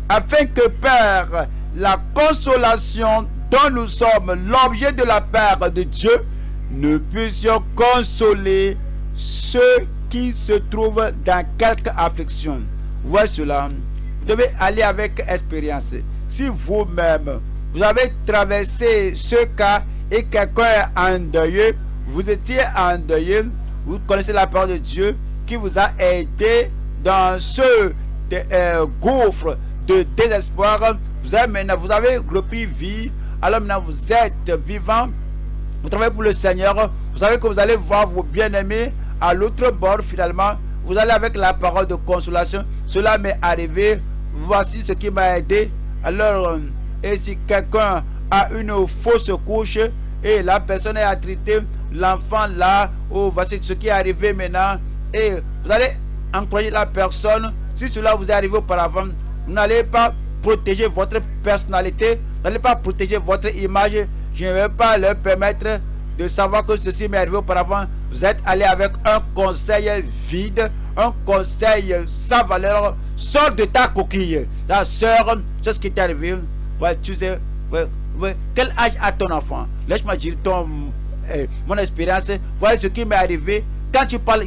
afin que par la consolation dont nous sommes l'objet de la part de Dieu, nous puissions consoler ceux qui se trouvent dans quelque affliction. Voici cela. Vous devez aller avec expérience. Si vous-même, vous avez traversé ce cas et quelqu'un est endeuillé, vous étiez endeuillé, vous connaissez la parole de Dieu qui vous a aidé dans ce gouffre de désespoir. Vous avez repris vie. Alors maintenant vous êtes vivant. Vous travaillez pour le Seigneur. Vous savez que vous allez voir vos bien-aimés à l'autre bord finalement. Vous allez avec la parole de consolation. Cela m'est arrivé. Voici ce qui m'a aidé. Alors, et si quelqu'un a une fausse couche et la personne est attristée, l'enfant là, oh, voici ce qui est arrivé maintenant. Et vous allez encourager la personne. Si cela vous est arrivé auparavant, vous n'allez pas protéger votre personnalité. Vous n'allez pas protéger votre image. Je ne vais pas leur permettre de savoir que ceci m'est arrivé auparavant. Vous êtes allé avec un conseil vide, un conseil sans valeur. Sors de ta coquille. Ta soeur, c'est ce qui t'est arrivé. Ouais, tu sais, ouais. Quel âge a ton enfant? Laisse-moi dire mon expérience. Voyez ce qui m'est arrivé. Quand tu parles,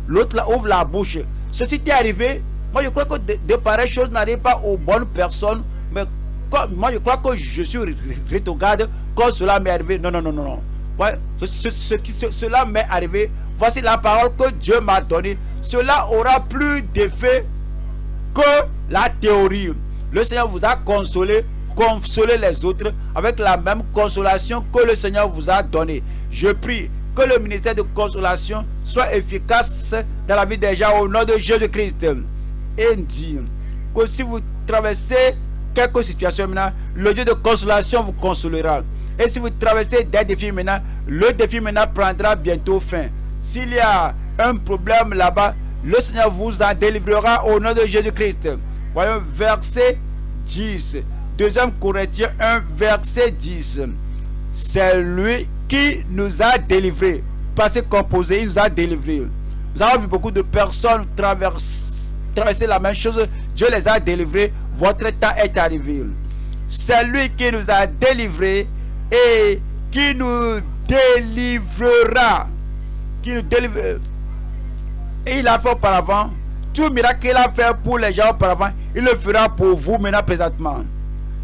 l'autre là ouvre la bouche. Ceci t'est arrivé. Moi, je crois que de pareilles choses n'arrivent pas aux bonnes personnes. Mais moi, je crois que je suis rétrograde quand cela m'est arrivé. Non. Ouais, cela m'est arrivé. Voici la parole que Dieu m'a donnée. Cela aura plus d'effet que la théorie. Le Seigneur vous a consolé. Consolez les autres avec la même consolation que le Seigneur vous a donnée. Je prie que le ministère de consolation soit efficace dans la vie des gens au nom de Jésus-Christ. Et dit que si vous traversez quelques situations maintenant, le Dieu de consolation vous consolera. Et si vous traversez des défis maintenant, le défi maintenant prendra bientôt fin. S'il y a un problème là-bas, le Seigneur vous en délivrera au nom de Jésus-Christ. Voyons verset 10. 2 Corinthiens 1, verset 10. C'est lui qui nous a délivrés. Passé composé, il nous a délivrés. Nous avons vu beaucoup de personnes traverser la même chose. Dieu les a délivrés. Votre temps est arrivé. C'est lui qui nous a délivrés et qui nous délivrera. Qui nous délivre. Et il a fait auparavant. Tout miracle qu'il a fait pour les gens auparavant, il le fera pour vous maintenant présentement.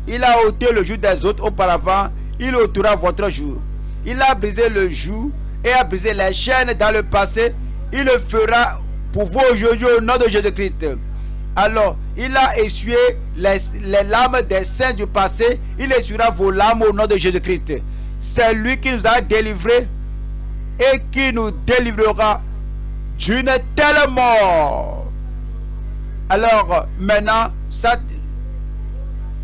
Il a ôté le joug des autres auparavant, il ôtera votre jour. Il a brisé le joug et a brisé les chaînes dans le passé. Il le fera pour vous aujourd'hui au nom de Jésus-Christ. Alors, il a essuyé les larmes des saints du passé. Il essuiera vos larmes au nom de Jésus-Christ. C'est lui qui nous a délivrés et qui nous délivrera d'une telle mort. Alors, maintenant, ça,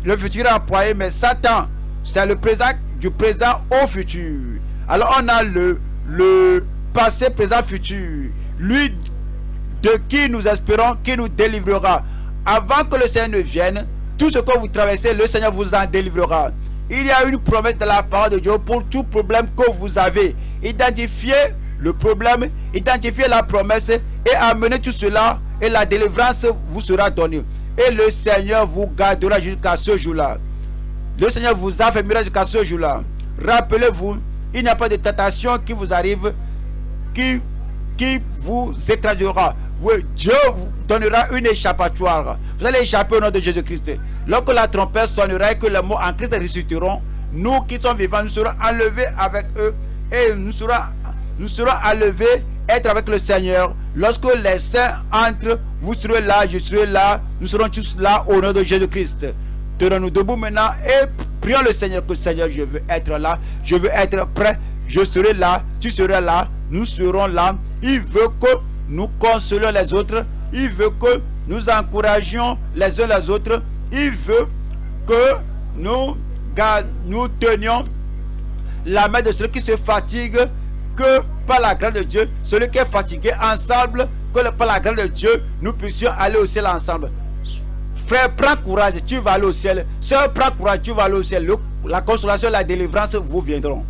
le futur est employé, mais Satan, c'est le présent, du présent au futur. Alors, on a le passé, présent, futur. Lui de qui nous espérons, qui nous délivrera. Avant que le Seigneur ne vienne, Tout ce que vous traversez, le Seigneur vous en délivrera. Il y a une promesse dans la parole de Dieu pour tout problème que vous avez. Identifiez le problème, identifiez la promesse et amenez tout cela et la délivrance vous sera donnée. Et le Seigneur vous gardera jusqu'à ce jour-là. Le Seigneur vous affermira jusqu'à ce jour-là. Rappelez-vous, il n'y a pas de tentation qui vous arrive qui vous écrasera. Oui, Dieu vous donnera une échappatoire. Vous allez échapper au nom de Jésus-Christ. Lorsque la trompette sonnera et que les morts en Christ ressusciteront, nous qui sommes vivants, nous serons enlevés avec eux et nous serons enlevés, être avec le Seigneur. Lorsque les saints entrent, vous serez là, je serai là, nous serons tous là au nom de Jésus-Christ. Tenons-nous debout maintenant et prions le Seigneur que Seigneur, je veux être là, je veux être prêt, je serai là, tu seras là, nous serons là. Il veut que nous consolions les autres, il veut que nous encouragions les uns les autres, il veut que nous tenions la main de celui qui se fatigue, que par la grâce de Dieu, celui qui est fatigué ensemble, que par la grâce de Dieu, nous puissions aller au ciel ensemble. Frère, prends courage, tu vas aller au ciel. Sœur, prends courage, tu vas aller au ciel. La consolation, la délivrance vous viendront.